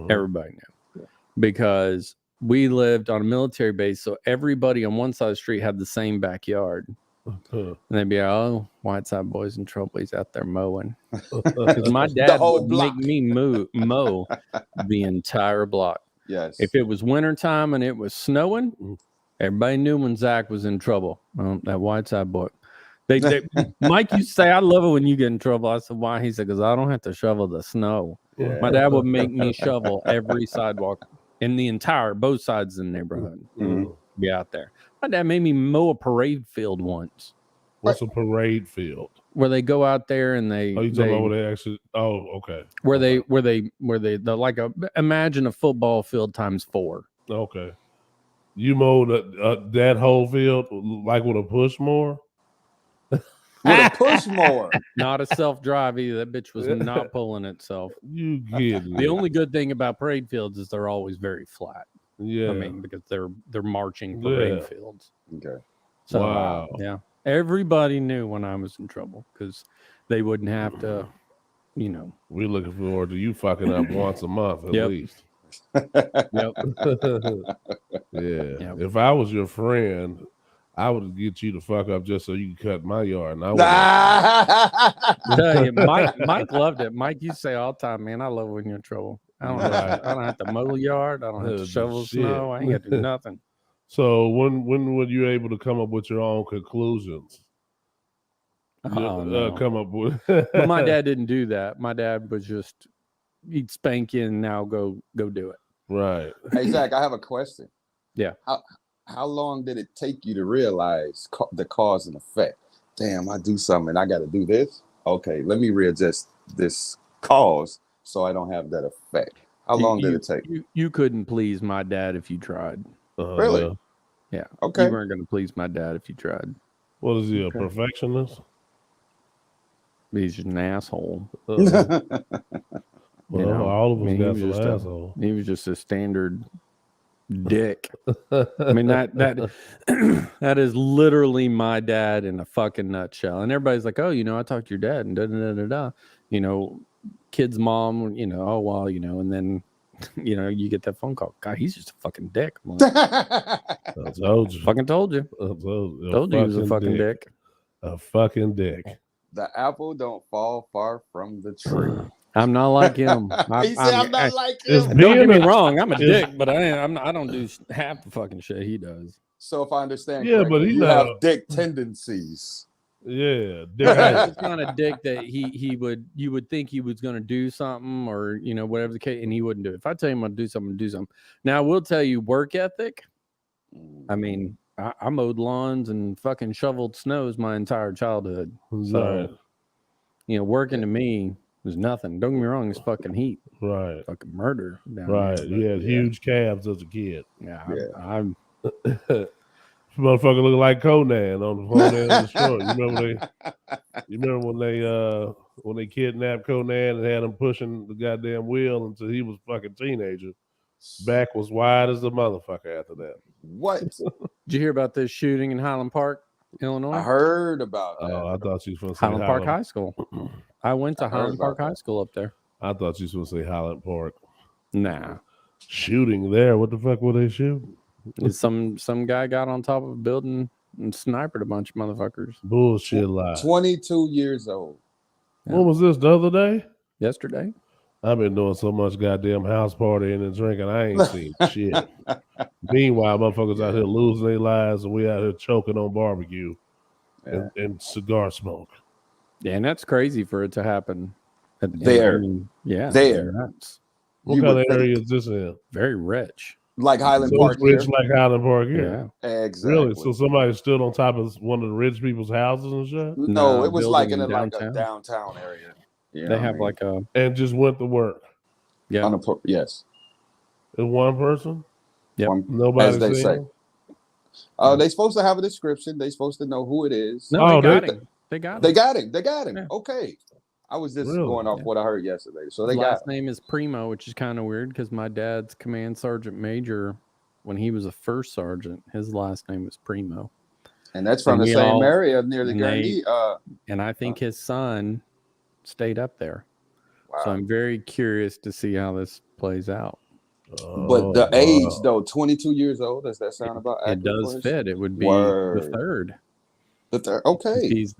Everybody knew. Because we lived on a military base, so everybody on one side of the street had the same backyard. And they'd be like, oh, Whiteside boy's in trouble. He's out there mowing. Because my dad would make me mow the entire block. Yes. If it was wintertime and it was snowing, everybody knew when Zach was in trouble. That Whiteside boy. Mike used to say, I love it when you get in trouble. I said, why? He said, because I don't have to shovel the snow. Yeah. My dad would make me shovel every sidewalk in the both sides of the neighborhood. Be out there. My dad made me mow a parade field once. What's a parade field? Where they go out there and they. Oh, you talking about where they actually? Oh, okay. Where they like imagine a football field times 4. Okay. You mowed that whole field like with a push mower? With a push mower. Not a self-drive either. That bitch was not pulling itself. You kidding The me? only good thing about parade fields is they're always very flat. Yeah. I mean, because they're marching parade Yeah. fields. Okay. So, Wow. yeah. Everybody knew when I was in trouble because they wouldn't have to, you know. We're looking forward to you fucking up once a month at Yep. least. Yep. Yeah. Yep. If I was your friend, I would get you to fuck up just so you can cut my yard. And I would Tell you, Mike loved it. Mike used to say all the time, man, I love when you're in trouble. I don't have to mow the yard. I don't have to shovel snow. I ain't got to do nothing. So when were you able to come up with your own conclusions? Oh, no. Come up with. But my dad didn't do that. My dad was just, he'd spank you and now go do it. Right. Hey, Zach, I have a question. Yeah. How long did it take you to realize the cause and effect? Damn, I do something and I got to do this. Okay, let me readjust this cause so I don't have that effect. How long did it take? You couldn't please my dad if you tried. Really? Yeah. Okay. You weren't going to please my dad if you tried. What is he, a Okay. perfectionist? He's just an asshole. Well, You know, all of us I mean, got he some was just asshole. He was just a standard dick. I mean, that that is literally my dad in a fucking nutshell. And everybody's like, oh, you know, I talked to your dad and da da da da da. You know, kid's mom, you know, oh well, you know, and then you know, you get that phone call. God, he's just a fucking dick. I'm like, I told you. fucking told you. Told you he was a fucking dick. A fucking dick. The apple don't fall far from the tree. I'm not like him. He said, I'm not like it's him. Don't get me Being a- wrong. I'm a is- dick, but I don't do half the fucking shit he does. So if I understand Yeah, but correctly, he you not- have dick tendencies. Yeah. Dick. He's kind of dick that you would think he was going to do something or you know whatever the case, and he wouldn't do it. If I tell him I'll do something, do something. Now I will tell you work ethic. I mean, I mowed lawns and fucking shoveled snows my entire childhood. So Right. you know, working to me was nothing. Don't get me wrong, it's fucking heat, Right. fucking murder down Right. there. He had huge calves as a kid. Yeah, Yeah. I'm Motherfucker look like Conan on the Conan the Destroyer. You remember when they kidnapped Conan and had him pushing the goddamn wheel until he was a fucking teenager. Back was wide as a motherfucker after that. What? Did you hear about this shooting in Highland Park, Illinois? I heard about that. Oh, I thought you was going to say Highland Park High School. I went to I heard Highland Park about High that. School up there. I thought you was going to say Highland Park. Nah. Shooting there. What the fuck were they shooting? Some guy got on top of a building and sniped a bunch of motherfuckers Bullshit lie. 22 years old. When was this, the other day? yesterday. I've been doing so much goddamn house partying and drinking, I ain't seen shit. Meanwhile, motherfuckers out here losing their lives and we out here choking on barbecue and cigar smoke. Yeah, and that's crazy for it to happen There. Yeah, There. that's What You kind would of think- area is this in? very rich. Like Highland So Park it's rich here. like Highland Park here. Yeah, Exactly. Really? So somebody stood on top of one of the rich people's houses and shit? No, No, it was like in building a, in like a downtown area. You know they what I have mean? like a And just went to work. yeah. Yes. And one person? Yep. Nobody As they seen say. him? They supposed to have a description. They supposed to know who it is. No, Oh, they got they- him. They got him. They got him. They got him. Yeah. Okay. I was just Really? going off Yeah. what I heard yesterday. So they His got last name is Primo, which is kind of weird because my dad's command sergeant major, when he was a first sergeant, his last name was Primo, and that's from and the we same all- area near the and Gurney. and I think his son stayed up there. Wow. So I'm very curious to see how this plays out. But the age, though, 22 years old, does that sound about It accurate? does for us? fit. It would be Word. the third. The third. Okay. He's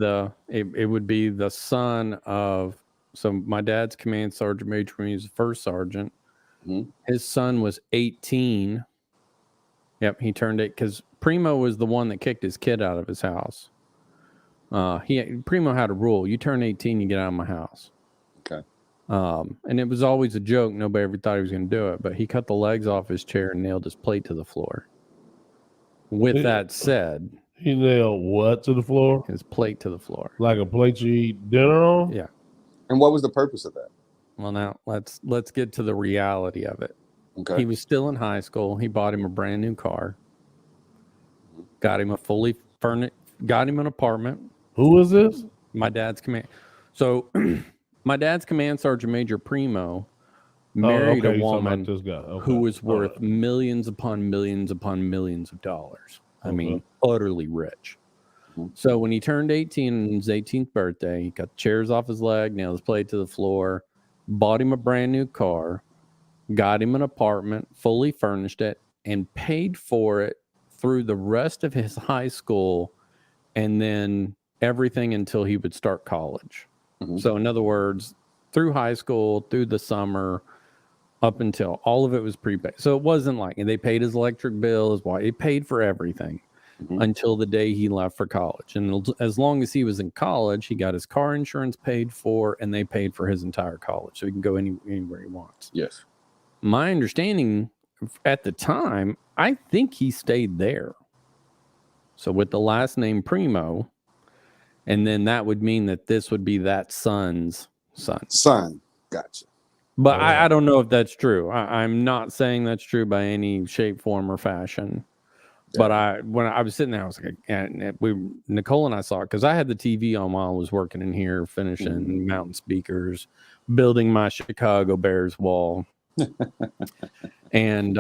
it would be the son of, so my dad's command sergeant major when he was the first sergeant. Mhm. His son was 18. Yep, he turned it because Primo was the one that kicked his kid out of his house. Primo had a rule: you turn 18, you get out of my house. Okay. And it was always a joke. Nobody ever thought he was going to do it, but he cut the legs off his chair and nailed his plate to the floor. With that said, He nailed what to the floor? his plate to the floor. Like a plate you eat dinner on? Yeah. And what was the purpose of that? Well, now let's get to the reality of it. Okay. He was still in high school. He bought him a brand new car. got him a fully furnished, got him an apartment. Who is this? My dad's command. So my dad's command sergeant major Primo married okay, a you're talking about woman this guy. Okay. who was All worth right. millions upon millions upon millions of dollars. I Okay. mean, utterly rich. Mhm. So when he turned 18 on his 18th birthday, he cut the chairs off his leg, nailed his plate to the floor, bought him a brand new car, got him an apartment, fully furnished it, and paid for it through the rest of his high school and then everything until he would start college. Mhm. So, in other words, through high school, through the summer, up until all of it was prepaid. So it wasn't like, and they paid his electric bill, his wife, it paid for everything Mhm. until the day he left for college. And as long as he was in college, he got his car insurance paid for, and they paid for his entire college, so he can go anywhere he wants. Yes. My understanding at the time, I think he stayed there. So with the last name Primo, and then that would mean that this would be that son's son. Son. Gotcha. But Oh. I don't know if that's true. I'm not saying that's true by any shape, form, or fashion. But when I was sitting there, I was like, and Nicole and I saw it because I had the TV on while I was working in here, finishing mountain speakers, building my Chicago Bears wall. And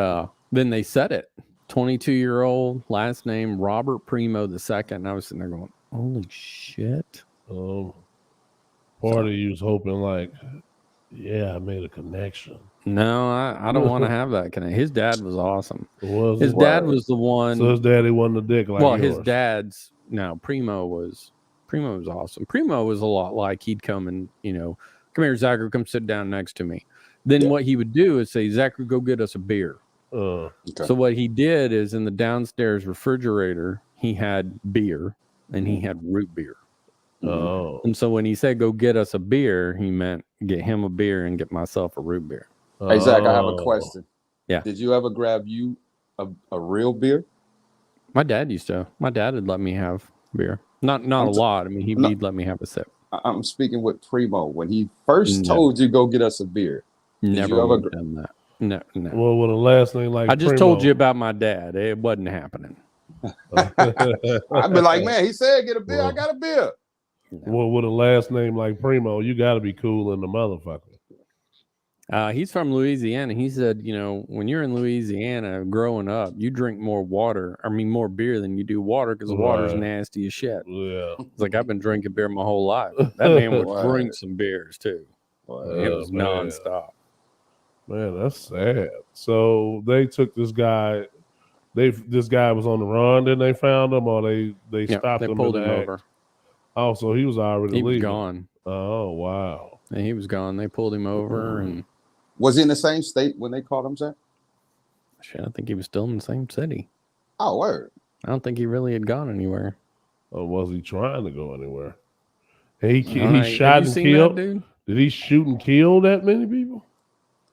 then they said it. 22-year-old, last name Robert Primo II. And I was sitting there going, holy shit. Part of you was hoping like, yeah, I made a connection. No, I don't want to have that connection. His dad was awesome. Was His it? dad was the one. So his daddy wasn't a dick like Well, yours. his dad's Primo was awesome. Primo was a lot like he'd come and, come here, Zachary, come sit down next to me. Then what he would do is say, Zachary, go get us a beer. Okay. So what he did is in the downstairs refrigerator, he had beer and he had root beer. Oh. And so when he said, go get us a beer, he meant get him a beer and get myself a root beer. Hey, Zach, I have a question. Yeah. Did you ever grab you a real beer? My dad used to. My dad would let me have beer. Not a lot. I mean, he'd let me have a sip. I'm speaking with Primo. When he first No. told you go get us a beer, Never you ever would have done that. No. Well, with a last name like I just Primo. told you about my dad. It wasn't happening. I'd be like, man, he said get a beer. Well. I got a beer. Well, with a last name like Primo, you got to be cool in the motherfucker. He's from Louisiana. He said, when you're in Louisiana growing up, you drink more beer than you do water because the water's Right. nasty as shit. Yeah. It's like I've been drinking beer my whole life. That man would Wow. drink some beers too. It was man. nonstop. Man, that's sad. So they took this guy. This guy was on the run. Then they found him, or they Yeah, stopped they him pulled in him the act. over. Oh, so he was already He was leaving. gone. Oh wow. And he was gone. They pulled him over, and Was he in the same state when they caught him, Zach? shit, I think he was still in the same city. Oh, word. I don't think he really had gone anywhere. Or was he trying to go anywhere? He All right, shot have you and seen killed. that, dude? Did he shoot and kill that many people?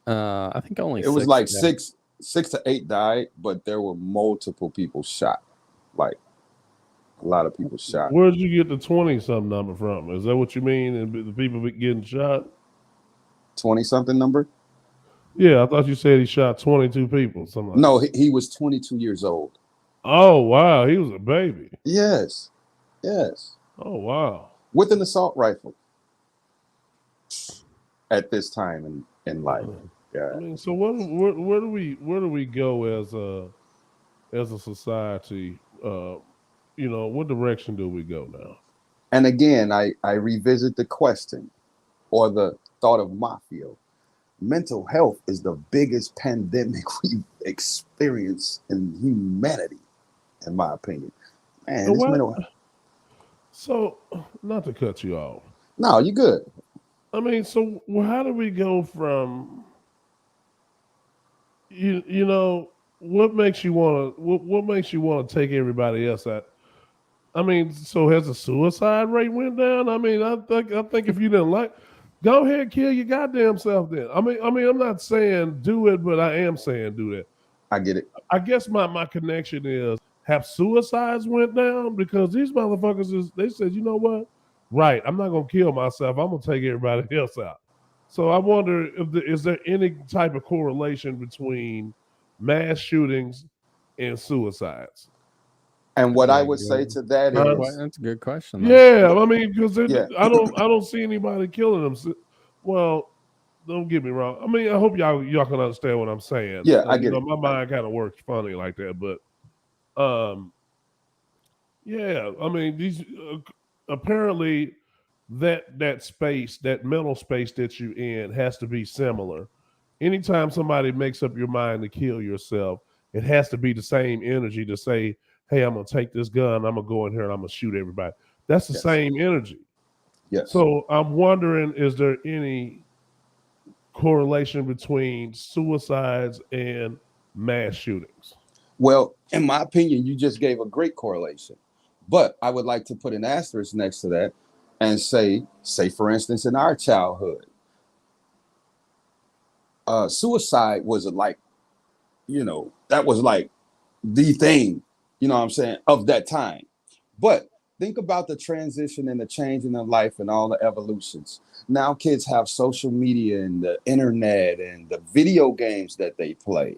I think only It was 6 like died. six to eight died, but there were multiple people shot. Like a lot of people shot. Where did you get the 20-something number from? Is that what you mean? And the people be getting shot? 20-something number? Yeah, I thought you said he shot 22 people. Something like No, he was 22 years old. Oh wow, he was a baby. Yes. Oh wow. With an assault rifle. At this time in life. I Yeah. mean, so where do we go as a society? What direction do we go now? And again, I revisit the question or the thought of mafia. Mental health is the biggest pandemic we've experienced in humanity, in my opinion. Man, this Well, mental. So, not to cut you off. No, you good. I mean, so how do we go from what makes you want to what makes you want to take everybody else out? I mean, so has the suicide rate went down? I mean, I think if you didn't go ahead, kill your goddamn self then. I mean, I'm not saying do it, but I am saying do that. I get it. I guess my connection is, have suicides went down? Because these motherfuckers they said, you know what? Right, I'm not gonna kill myself. I'm gonna take everybody else out. So I wonder is there any type of correlation between mass shootings and suicides? And what I Yeah, would say good. to that Huh? is, That's a good question. Though. Yeah, I mean, because yeah, I don't see anybody killing them. Well, don't get me wrong. I mean, I hope y'all can understand what I'm saying. yeah, I You get know, it. my mind kind of works funny like that, but yeah, I mean, these apparently that space, that mental space that you in, has to be similar. Anytime somebody makes up your mind to kill yourself, it has to be the same energy to say, "Hey, I'm gonna take this gun, I'm gonna go in here and I'm gonna shoot everybody." That's the Yes, same energy. yes. So I'm wondering, is there any correlation between suicides and mass shootings? Well, in my opinion, you just gave a great correlation. But I would like to put an asterisk next to that and say for instance, in our childhood, suicide was like, that was like the thing, you know what I'm saying, of that time. But think about the transition and the change in their life and all the evolutions. Now kids have social media and the internet and the video games that they play.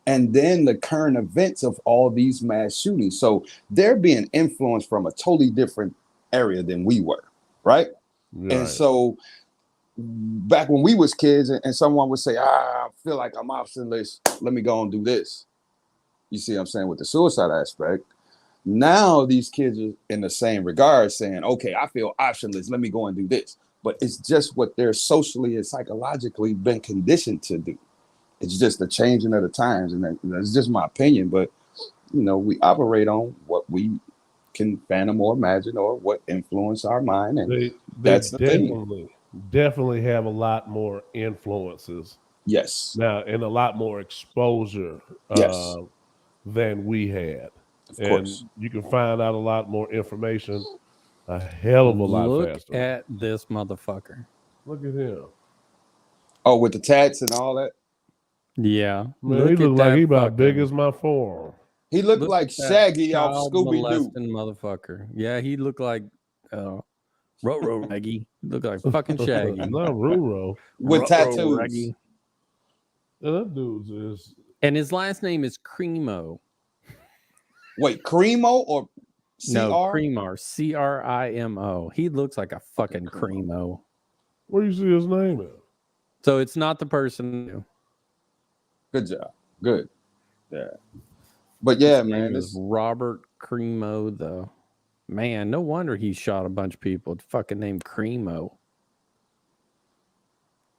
And then the current events of all these mass shootings. So they're being influenced from a totally different area than we were, right? And Right. so back when we was kids and someone would say, I feel like I'm optionless, let me go and do this. You see what I'm saying with the suicide aspect. Now these kids are in the same regard saying, okay, I feel optionless, let me go and do this. But it's just what they're socially and psychologically been conditioned to do. It's just the changing of the times, and that's just my opinion. But we operate on what we can phantom or imagine, or what influence our mind, and They that's the thing. definitely have a lot more influences Yes, now and a lot more exposure yes, than we had. of And course. you can find out a lot more information a hell of a lot Look faster. at this motherfucker. Look at him. Oh, with the tats and all that, Yeah. Man, he Look at look like that he about big fucking- as my forearm. he looked Look like at that Shaggy off child Scooby-Doo. molesting motherfucker. Yeah, he looked like Roro Reggie. He looked like fucking Shaggy. Not Ruro. With Ruh-roh, tattoos. Reggie. And that dude's is And his last name is Cremo. Wait, Cremo or No, CR? Cremo. Crimo. He looks like a fucking Cremo. where you see his name at? So it's not the person. Good job. Good. Yeah. But yeah, His name man, is Robert Cremo, though. Man, no wonder he shot a bunch of people. It's fucking named Cremo.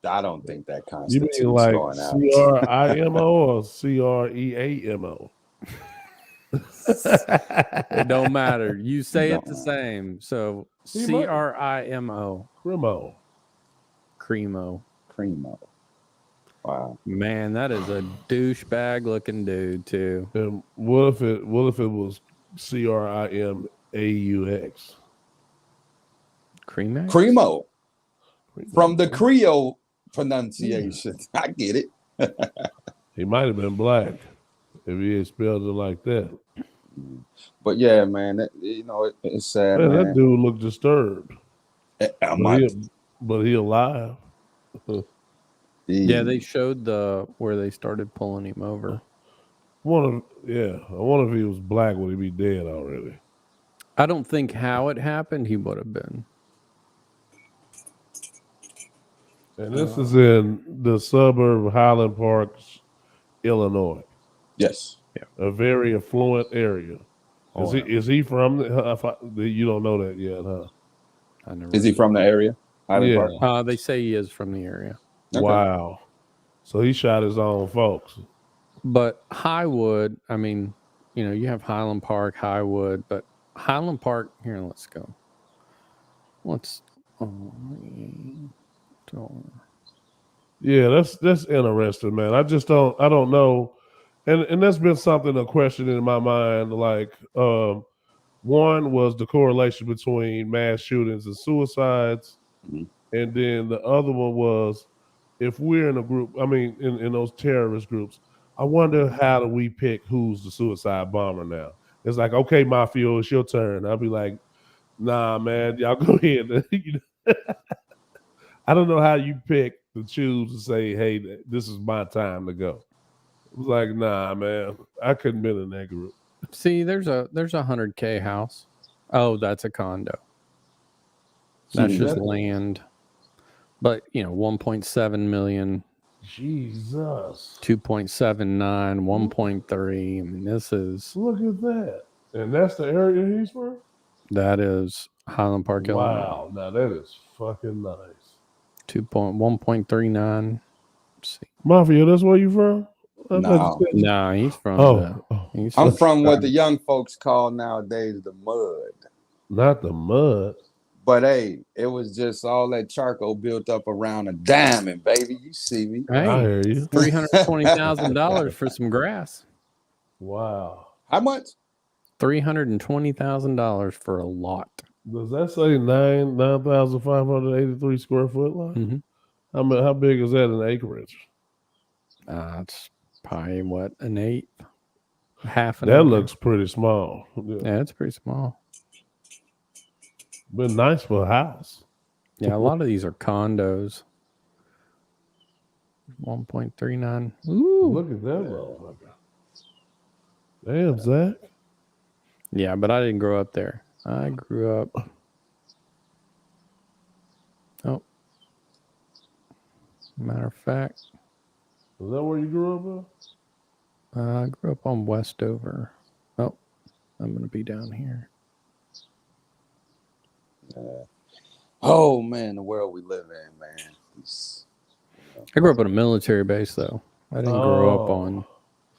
I don't think that You constitutes mean like going out. CRIMO or CREAMO? It don't matter. You say it the Don't. same. So He might- Crimo. Cremo. Cremo. Cremo. Wow. Man, that is a douchebag looking dude too. And what if it was CRIMAUX? Cremo? Cremo. From the Creole pronunciation. I get it. He might have been black if he had spelled it like that. But yeah, man, it's sad, Man, man. that dude looked disturbed. But he alive. Yeah, they showed where they started pulling him over. I wonder if he was black, would he be dead already? I don't think how it happened he would have been. And this is in the suburb of Highland Park, Illinois. Yes. A very affluent area. Is he from you don't know that yet, huh? I never. Is he from the area? Highland Yeah. Park? They say he is from the area. Okay. Wow. So he shot his own folks. But Highwood, I mean, you have Highland Park, Highwood, but Highland Park, here, let's go. Yeah, that's interesting, man. I don't know. And that's been a question in my mind. Like, one was the correlation between mass shootings and suicides. Mhm. And then the other one was if we're in a group, I mean, in those terrorist groups, I wonder how do we pick who's the suicide bomber now? It's like, okay, Mafia, it's your turn. I'll be like, nah, man, y'all go ahead. I don't know how you pick to choose to say, hey, this is my time to go. It was like, nah, man, I couldn't been in that group. See, there's a 100K house. Oh, that's a condo. That's just land. But 1.7 million, Jesus. 2.79, 1.3. I mean, this is Look at that. And that's the area he's from? that is Highland Park, Illinois. Wow. Now that is fucking nice. 1.39. See. Mafia, that's where you from? No. Nah, he's from I'm from what the young folks call nowadays the mud. Not the mud. But hey, it was just all that charcoal built up around a diamond, baby. You see me. Hey, I hear you. $320,000 for some grass. Wow. How much? $320,000 for a lot. Does that say 9,583 square foot lot? Mm-hmm. How big is that in acreage? It's probably what, an eighth, half an That acre. looks pretty small. Yeah, it's pretty small. But nice for a house. Yeah, a lot of these are condos. 1.39. Ooh. Look at that motherfucker. Damn, Zach. Yeah, but I didn't grow up there. I grew up. Oh. Matter of fact. Is that where you grew up at? I grew up on Westover. Oh, I'm going to be down here. Oh man, the world we live in, man. I grew up on a military base, though. I didn't grow up on.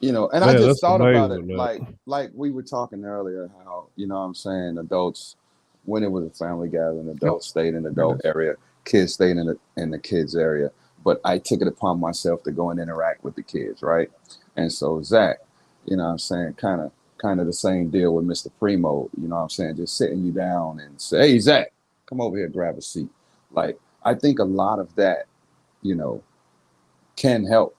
And Man, I just thought about it, man. like we were talking earlier, how I'm saying adults, when it was a family gathering, adults stayed in the adult area, kids stayed in the kids area. But I took it upon myself to go and interact with the kids, right? And so Zach, I'm saying, kind of the same deal with Mr. Primo, I'm saying, just sitting you down and say, hey, Zach, come over here, grab a seat. Like, I think a lot of that, can help,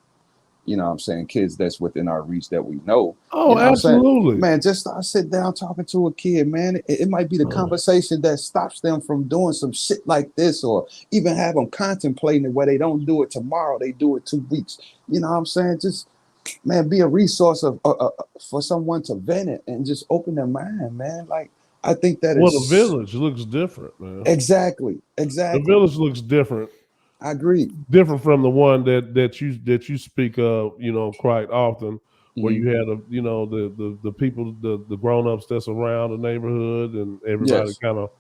I'm saying, kids that's within our reach that we know. Oh, absolutely. Man, just I sit down talking to a kid, man. It might be the conversation that stops them from doing some shit like this, or even have them contemplating it where they don't do it tomorrow, they do it 2 weeks. You know what I'm saying? Just, man, be a resource for someone to vent it and just open their mind, man. Like, I think that the village looks different, man. Exactly. The village looks different. I agree. Different from the one that you speak of, quite often, where you had the people, the grown-ups that's around the neighborhood, and everybody kind of,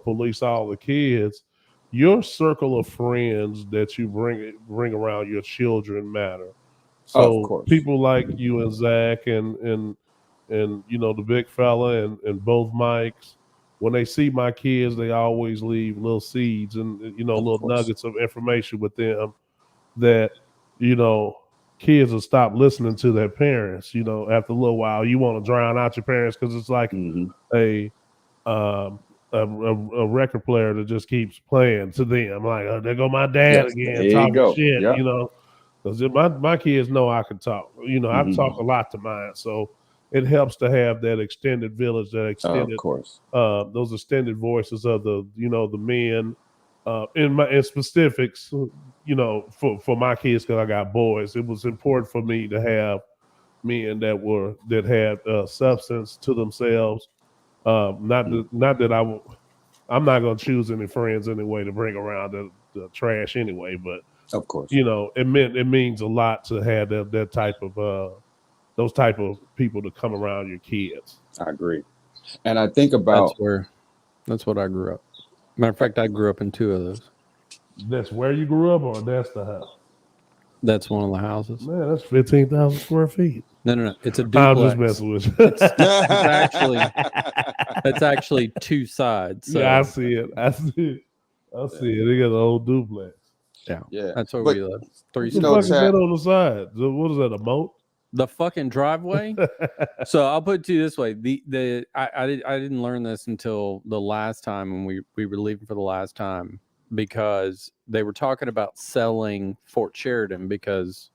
police all the kids. Your circle of friends that you bring around your children matter. So people like you and Zach and the big fella and both Mikes, when they see my kids, they always leave little seeds and little nuggets of information with them that kids will stop listening to their parents. After a little while, you want to drown out your parents because it's like a record player that just keeps playing to them. Like, oh, there go my dad again talking shit. Yep. Because my kids know I can talk. I talk a lot to mine, so it helps to have that extended village, that extended, those extended voices of the men. In specifics, for my kids, because I got boys, it was important for me to have men that had substance to themselves. I'm not going to choose any friends anyway to bring around the trash anyway, but of course, it means a lot to have that type of those type of people to come around your kids. I agree, and I think about that's what I grew up. Matter of fact, I grew up in 2 of those. That's where you grew up, or that's the house? That's one of the houses. Man, that's 15,000 square feet. No. It's a duplex. I'm just messing with you. It's actually 2 sides. So. Yeah, I see it. They got an old duplex. Yeah. That's where we live. 3 What the fuck is that on the side? What is that, a moat? The fucking driveway. So I'll put it to you this way: I didn't learn this until the last time when we were leaving for the last time, because they were talking about selling Fort Sheridan because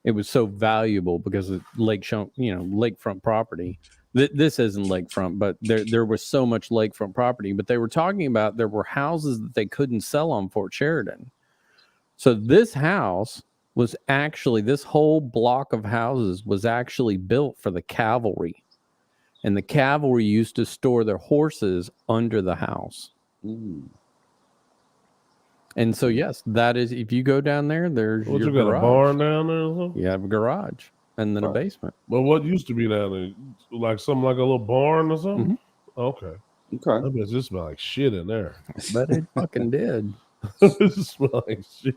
it was so valuable because of lakefront property. This isn't lakefront, but there was so much lakefront property. But they were talking about there were houses that they couldn't sell on Fort Sheridan. So this house was actually, this whole block of houses was actually built for the cavalry. And the cavalry used to store their horses under the house. Mm. And so, yes, that is, if you go down there, there's What, your you got garage. a barn down there or something? You have a garage and then a Right. basement. Well, what used to be down there? Like something like a little barn or something? Okay. Okay. I bet this smell like shit in there. But it fucking did. It smell like shit.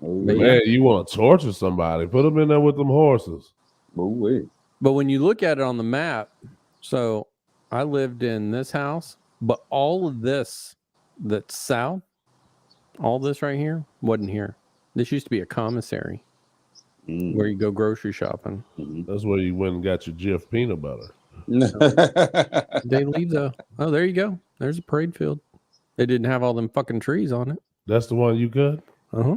Ooh, But Man, you want to torture somebody? Put them in there with them horses. ooh-wee. But when you look at it on the map, so I lived in this house, but all of this that's south, all this right here, wasn't here. This used to be a commissary Mm. where you go grocery shopping. Mhm. That's where you went and got your Jif peanut butter. They leave the, oh, there you go. There's a parade field. They didn't have all them fucking trees on it. That's the one you cut? Uh-huh.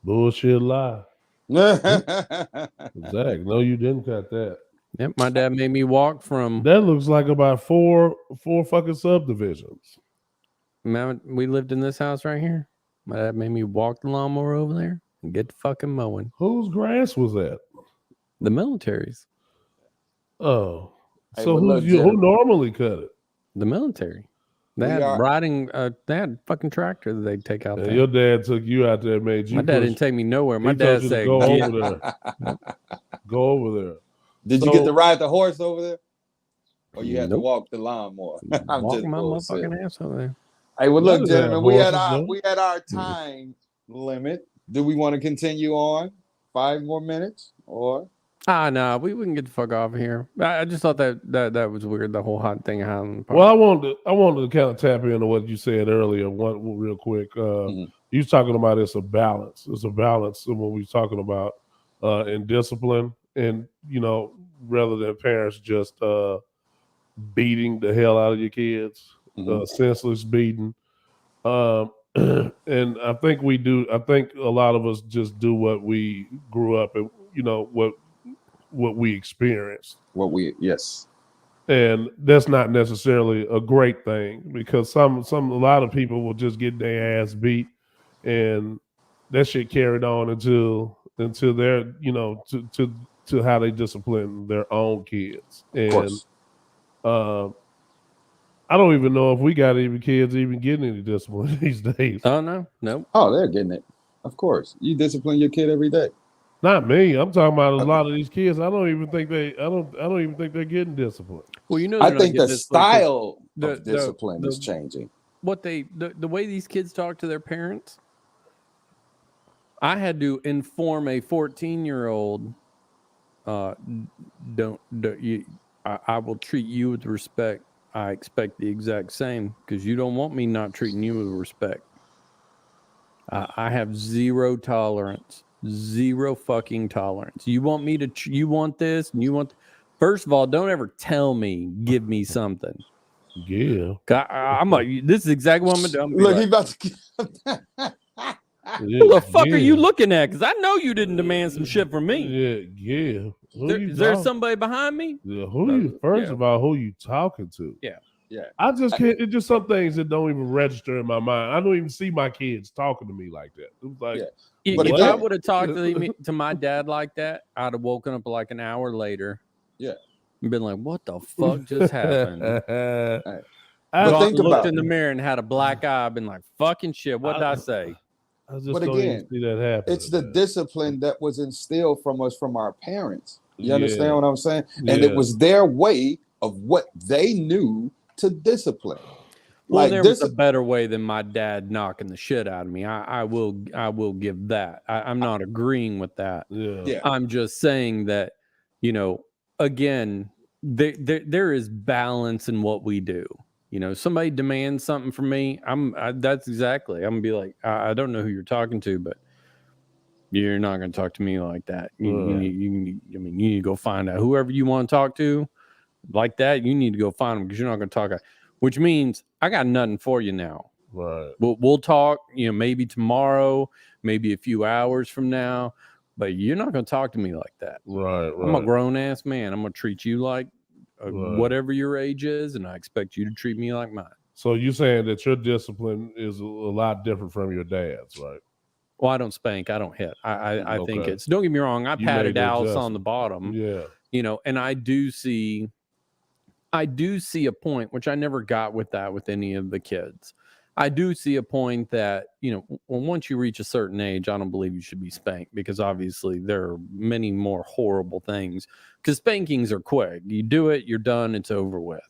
Bullshit lie. Zach, no, you didn't cut that. Yep, my dad made me walk from, That looks like about four fucking subdivisions. we lived in this house right here. My dad made me walk the lawnmower over there and get the fucking mowing. Whose grass was that? The military's. Oh. Hey, So well, look, who Jim. normally cut it? The military. They We had are- riding, they had fucking tractor that they'd take out And there. your dad took you out there and made you My dad push- didn't take me nowhere. My he dad told you to said, go "Get-" over there. Go over there. Did you So- get to ride the horse over there? Or you had to Nope. walk the lawnmower? I'm walk just my bullshit. motherfucking ass over there. Hey, well, look, None of that gentlemen, horses, we had our time limit. Do we want to continue on 5 more minutes or? No, we wouldn't get the fuck off of here. I just thought that was weird. The whole hot thing. Highland Park. Well, I wanted to kind of tap into what you said earlier. One real quick. Mhm. You was talking about it's a balance. It's a balance in what we're talking about in discipline, and rather than parents just beating the hell out of your kids, Mhm. senseless beating. And I think we do. I think a lot of us just do what we grew up and what we experienced. Yes. And that's not necessarily a great thing because a lot of people will just get their ass beat, and that shit carried on until they're to how they discipline their own kids. Of And course. I don't even know if we got even kids even getting any discipline these days. Oh no, nope. Oh, they're getting it. Of course. You discipline your kid every day. Not me. I'm talking about a lot of these kids. I don't even think they're getting disciplined. Well, Oh, I think the style the- of discipline is the- changing. what the way these kids talk to their parents. I had to inform a 14-year-old, don't you. I will treat you with respect. I expect the exact same because you don't want me not treating you with respect. I have zero tolerance, zero fucking tolerance. You want me to, you want this, and you want. First of all, don't ever tell me, give me something. Yeah. I'm like, this is exactly what I'm gonna do. Look, he about to Yeah, What the fuck are you yeah. looking at? Because I know you didn't demand some shit from me. Yeah. Who you Is there talking- somebody behind me? Yeah, who you first Yeah. of all, who you talking to? Yeah. I just can't. It's just some things that don't even register in my mind. I don't even see my kids talking to me like that. It was like, Yeah. But If again- I would have talked to my dad like that, I'd have woken up like an hour later. Yeah. And been like, what the fuck just happened? I, But Gone- think looked about in the mirror and had a black eye, been like, fucking shit, what did I say? I just But don't again, even see that happen. it's the discipline that was instilled from us from our parents. You Yeah. understand what I'm saying? And it Yeah. was their way of what they knew to discipline. Well, Like there this, was a better way than my dad knocking the shit out of me. I will give that. I'm not agreeing with that. yeah. I'm just saying that, again, there is balance in what we do. Somebody demands something from me. That's exactly. I'm gonna be like, I don't know who you're talking to, but you're not gonna talk to me like that. You need to go find out whoever you want to talk to, like that. You need to go find them because you're not gonna talk. Which means I got nothing for you now. Right. We'll talk. Maybe tomorrow, maybe a few hours from now, but you're not gonna talk to me like that. Right. I'm a grown ass man. I'm gonna treat you like Right. whatever your age is, and I expect you to treat me like mine. So you saying that your discipline is a lot different from your dad's, right? Well, I don't spank. I don't hit. I think Okay. it's. Don't get me wrong. I You patted made the Alice on adjustment. the bottom. Yeah. And I do see I do see a point, which I never got with that with any of the kids. I do see a point that, once you reach a certain age, I don't believe you should be spanked, because obviously there are many more horrible things, because spankings are quick. You do it, you're done, it's over with.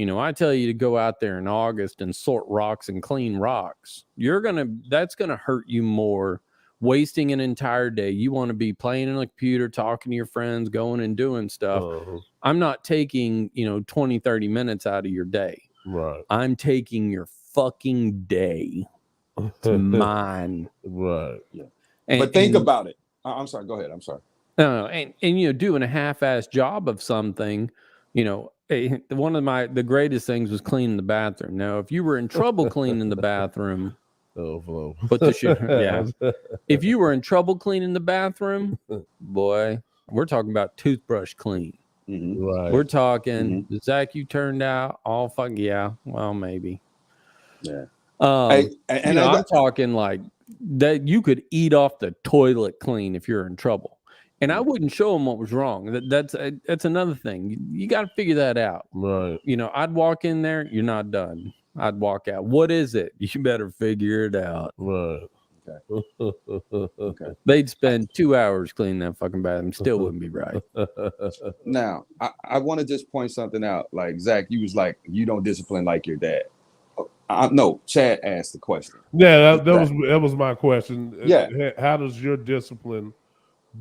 I tell you to go out there in August and sort rocks and clean rocks. That's going to hurt you more, wasting an entire day. You want to be playing on the computer, talking to your friends, going and doing stuff. I'm not taking, 20, 30 minutes out of your day. Right. I'm taking your fucking day. It's mine. Right. Yeah. But think about it. I'm sorry. Go ahead. I'm sorry. No, and doing a half-ass job of something, one of the greatest things was cleaning the bathroom. Now, if you were in trouble cleaning the bathroom, put the shit. Yeah. If you were in trouble cleaning the bathroom, boy, we're talking about toothbrush clean. Mm-hmm. Right. We're talking, Zach, you turned out all fuck. Yeah. Well, maybe. Yeah. I'm talking like that. You could eat off the toilet clean if you're in trouble. And I wouldn't show them what was wrong. That's another thing. You got to figure that out. Right. I'd walk in there. You're not done. I'd walk out. What is it? You better figure it out. Right. Okay. They'd spend 2 hours cleaning that fucking bathroom. Still wouldn't be right. Now, I want to just point something out. Like, Zach, you was like, you don't discipline like your dad. No, Chad asked the question. Yeah, that was my question. Yeah. How does your discipline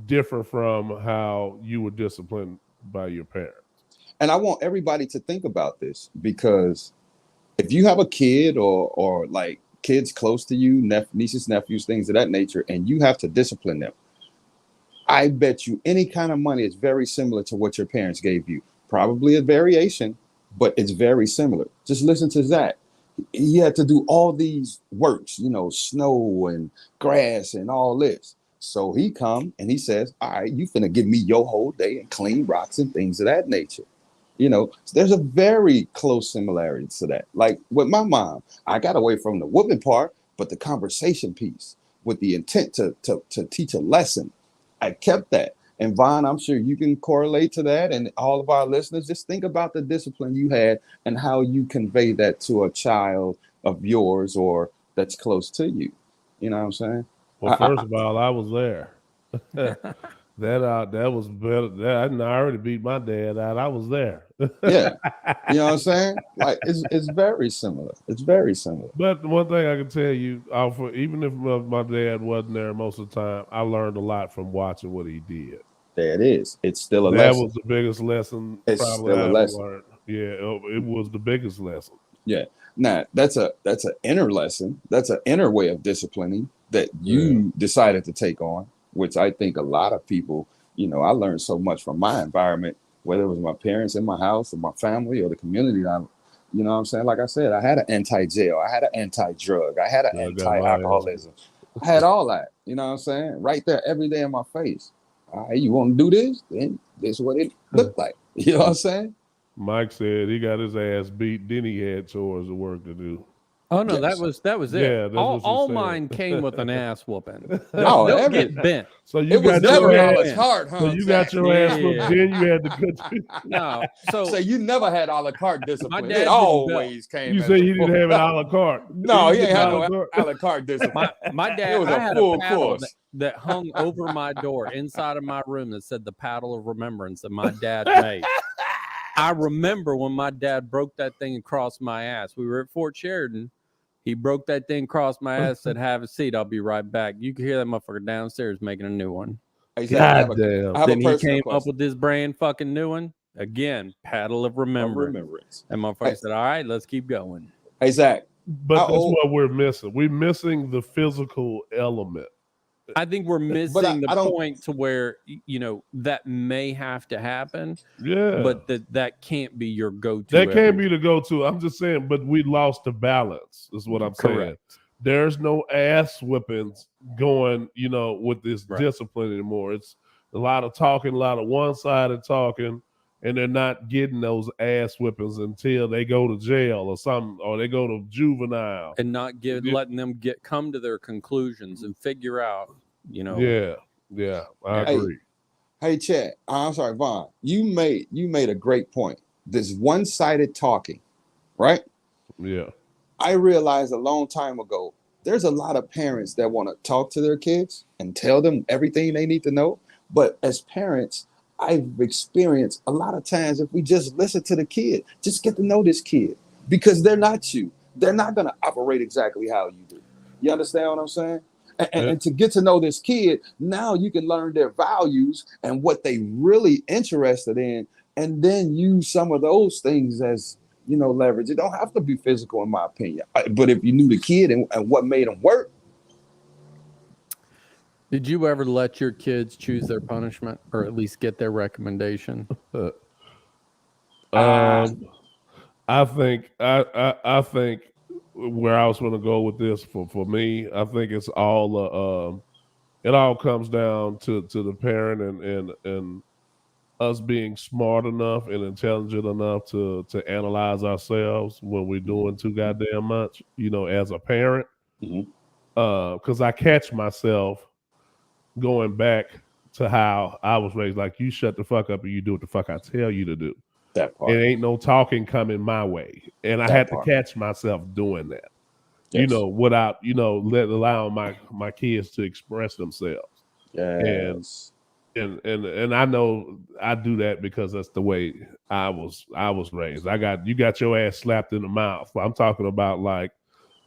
differ from how you were disciplined by your parents? And I want everybody to think about this, because if you have a kid or like kids close to you, nieces, nephews, things of that nature, and you have to discipline them, I bet you any kind of money is very similar to what your parents gave you. Probably a variation, but it's very similar. Just listen to Zach. He had to do all these works, snow and grass and all this. So he come and he says, all right, you finna give me your whole day and clean rocks and things of that nature. There's a very close similarity to that. Like with my mom, I got away from the whooping part, but the conversation piece with the intent to teach a lesson, I kept that. And Vaughn, I'm sure you can correlate to that. And all of our listeners, just think about the discipline you had and how you convey that to a child of yours or that's close to you. You know what I'm saying? Well, first of all, I was there. That was better. I already beat my dad out. I was there. Yeah, you know what I'm saying? Like it's very similar. It's very similar. But one thing I can tell you, even if my dad wasn't there most of the time, I learned a lot from watching what he did. There it is. It's still a lesson. That was the biggest lesson. It's probably still a lesson. Learned. Yeah, it was the biggest lesson. Yeah. Now that's an inner lesson. That's an inner way of disciplining that you decided to take on, which I think a lot of people, I learned so much from my environment, whether it was my parents in my house or my family or the community. You know what I'm saying? Like I said, I had an anti-jail, I had an anti-drug, I had an anti-alcoholism. I had all that, you know what I'm saying? Right there every day in my face. All right, you want to do this? Then this is what it looked like. You know what I'm saying? Mike said he got his ass beat, then he had chores of work to do. Oh no, that was it. Yeah, that's all mine came with an ass whooping. No, Don't get bent. So it was never all as hard, huh? So you got your ass whooped, then you had to cut. No, so you never had a la carte discipline. My dad It always came. You say he didn't have an a la carte. No, he ain't had no a la carte discipline. My dad, it was I had full a paddle course that hung over my door inside of my room that said the paddle of remembrance that my dad made. I remember when my dad broke that thing across my ass. We were at Fort Sheridan. He broke that thing across my ass, said, have a seat. I'll be right back. You can hear that motherfucker downstairs making a new one. God damn. Then he came up with this brand fucking new one. Again, paddle of remembrance. And motherfucker said, all right, let's keep going. Hey, Zach. But that's what we're missing. We're missing the physical element. I think we're missing the point to where, that may have to happen. Yeah. But that can't be your go-to. That can't be the go-to. I'm just saying, but we lost the balance, is what I'm saying. There's no ass whippings going, with this discipline anymore. It's a lot of talking, a lot of one-sided talking, and they're not getting those ass whippings until they go to jail or something, or they go to juvenile. And not letting them come to their conclusions and figure out, Yeah, I agree. Hey, Chad, I'm sorry, Vaughn. You made a great point, this one-sided talking, right? Yeah. I realized a long time ago, there's a lot of parents that want to talk to their kids and tell them everything they need to know. But as parents, I've experienced a lot of times if we just listen to the kid, just get to know this kid because they're not you. They're not going to operate exactly how you do. You understand what I'm saying? And to get to know this kid, now you can learn their values and what they really interested in, and then use some of those things as, you know, leverage. It don't have to be physical, in my opinion. But if you knew the kid and what made them work. Did you ever let your kids choose their punishment, or at least get their recommendation? I think where I was going to go with this for me, I think it's all it all comes down to the parent and us being smart enough and intelligent enough to analyze ourselves when we're doing too goddamn much, you know, as a parent. Because I catch myself going back to how I was raised, like, you shut the fuck up and you do what the fuck I tell you to do. That part. It ain't no talking coming my way. And I had to catch myself doing that. Yes. You know, without, you know, allowing my kids to express themselves. Yes. And I know I do that because that's the way I was raised. You got your ass slapped in the mouth. I'm talking about like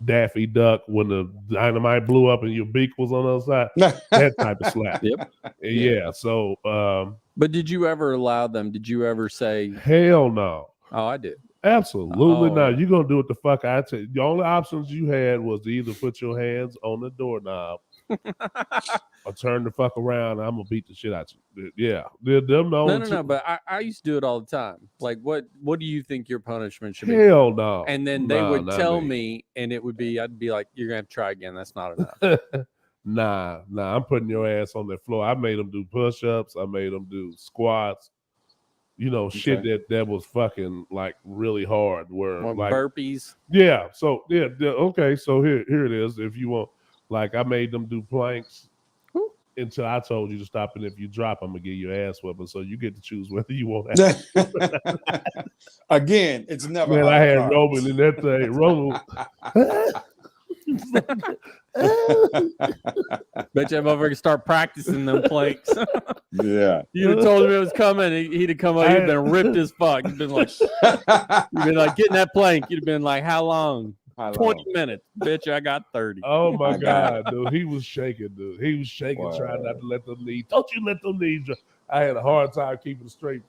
Daffy Duck when the dynamite blew up and your beak was on the other side. That type of slap. Yep. Yeah. So but did you ever allow them? Did you ever say hell no? Oh, I did. Absolutely not. Yeah. You're gonna do what the fuck I tell you. The only options you had was to either put your hands on the doorknob or turn the fuck around. And I'm gonna beat the shit out you. Yeah, no. But I used to do it all the time. Like, what do you think your punishment should be? Hell no. And then they would tell me, and it would be, I'd be like, "You're gonna have to try again. That's not enough." Nah. I'm putting your ass on the floor. I made them do push-ups. I made them do squats. You know, shit that was fucking like really hard. Where like burpees. Yeah. So yeah. Okay. So here it is. If you want, like, I made them do planks until I told you to stop. And if you drop, I'm gonna give you ass whipping. So you get to choose whether you want that. Again, it's never. Man, I had Roman in that thing. Roman. Bet you ever can start practicing them planks. Yeah. You'd have told him it was coming. He'd have come up. He'd been ripped as fuck. You'd been like, getting that plank. You'd have been like, how long? 20 minutes. Bitch, I got 30. Oh my God, dude. He was shaking, dude. He was shaking, trying not to let them knees. Don't you let them knees drop. I had a hard time keeping straight.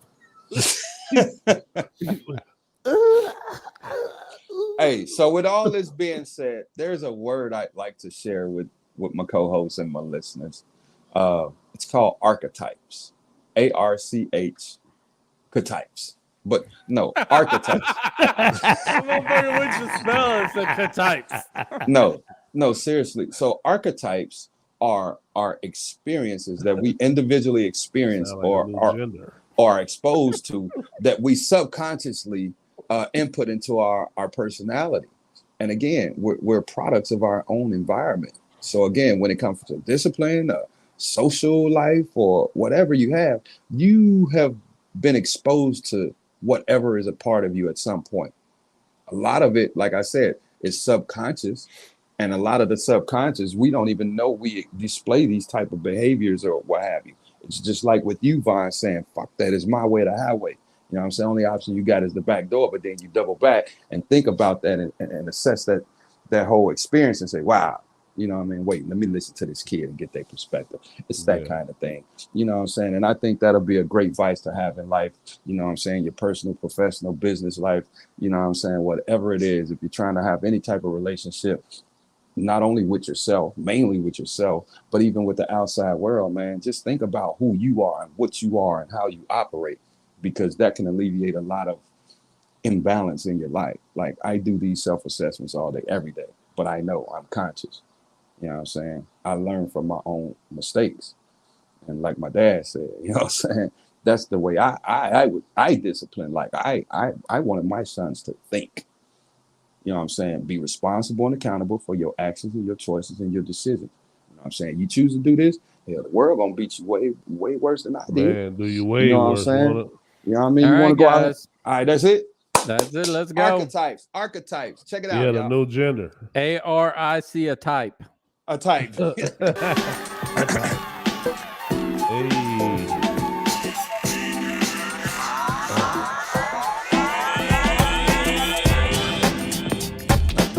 Hey, so with all this being said, there's a word I'd like to share with my co-hosts and my listeners. It's called archetypes. ARCH types. But no, archetypes. I'm wondering which the spell is archetypes. No, seriously. So archetypes are experiences that we individually experience or are exposed to that we subconsciously input into our personality. And again, we're products of our own environment. So again, when it comes to discipline, social life, or whatever you have been exposed to whatever is a part of you at some point. A lot of it, like I said, is subconscious. And a lot of the subconscious, we don't even know we display these type of behaviors or what have you. It's just like with you, Vaughn, saying, fuck that, is my way, the highway. You know what I'm saying? Only option you got is the back door, but then you double back and think about that and assess that whole experience and say, wow, you know what I mean? Wait, let me listen to this kid and get their perspective. It's that kind of thing. You know what I'm saying? And I think that'll be a great vice to have in life. You know what I'm saying? Your personal, professional, business life, you know what I'm saying? Whatever it is, if you're trying to have any type of relationship, not only with yourself, mainly with yourself, but even with the outside world, man, just think about who you are and what you are and how you operate, because that can alleviate a lot of imbalance in your life. Like, I do these self-assessments all day, every day, but I know I'm conscious. You know what I'm saying? I learn from my own mistakes. And like my dad said, you know what I'm saying? That's the way I discipline. Like I wanted my sons to think. You know what I'm saying? Be responsible and accountable for your actions and your choices and your decisions. You know what I'm saying? You choose to do this, hell, the world gonna beat you way worse than I did. Man, do you way worse? You know what I mean? All You want right, to go out? guys. All right, that's it. That's it. Let's go. Archetypes. Check it out. Yeah, the y'all. new gender. ARIC a type. A type. Hey.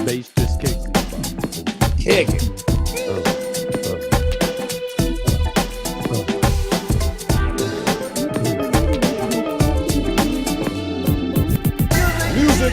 Bass just kicking. Kick it.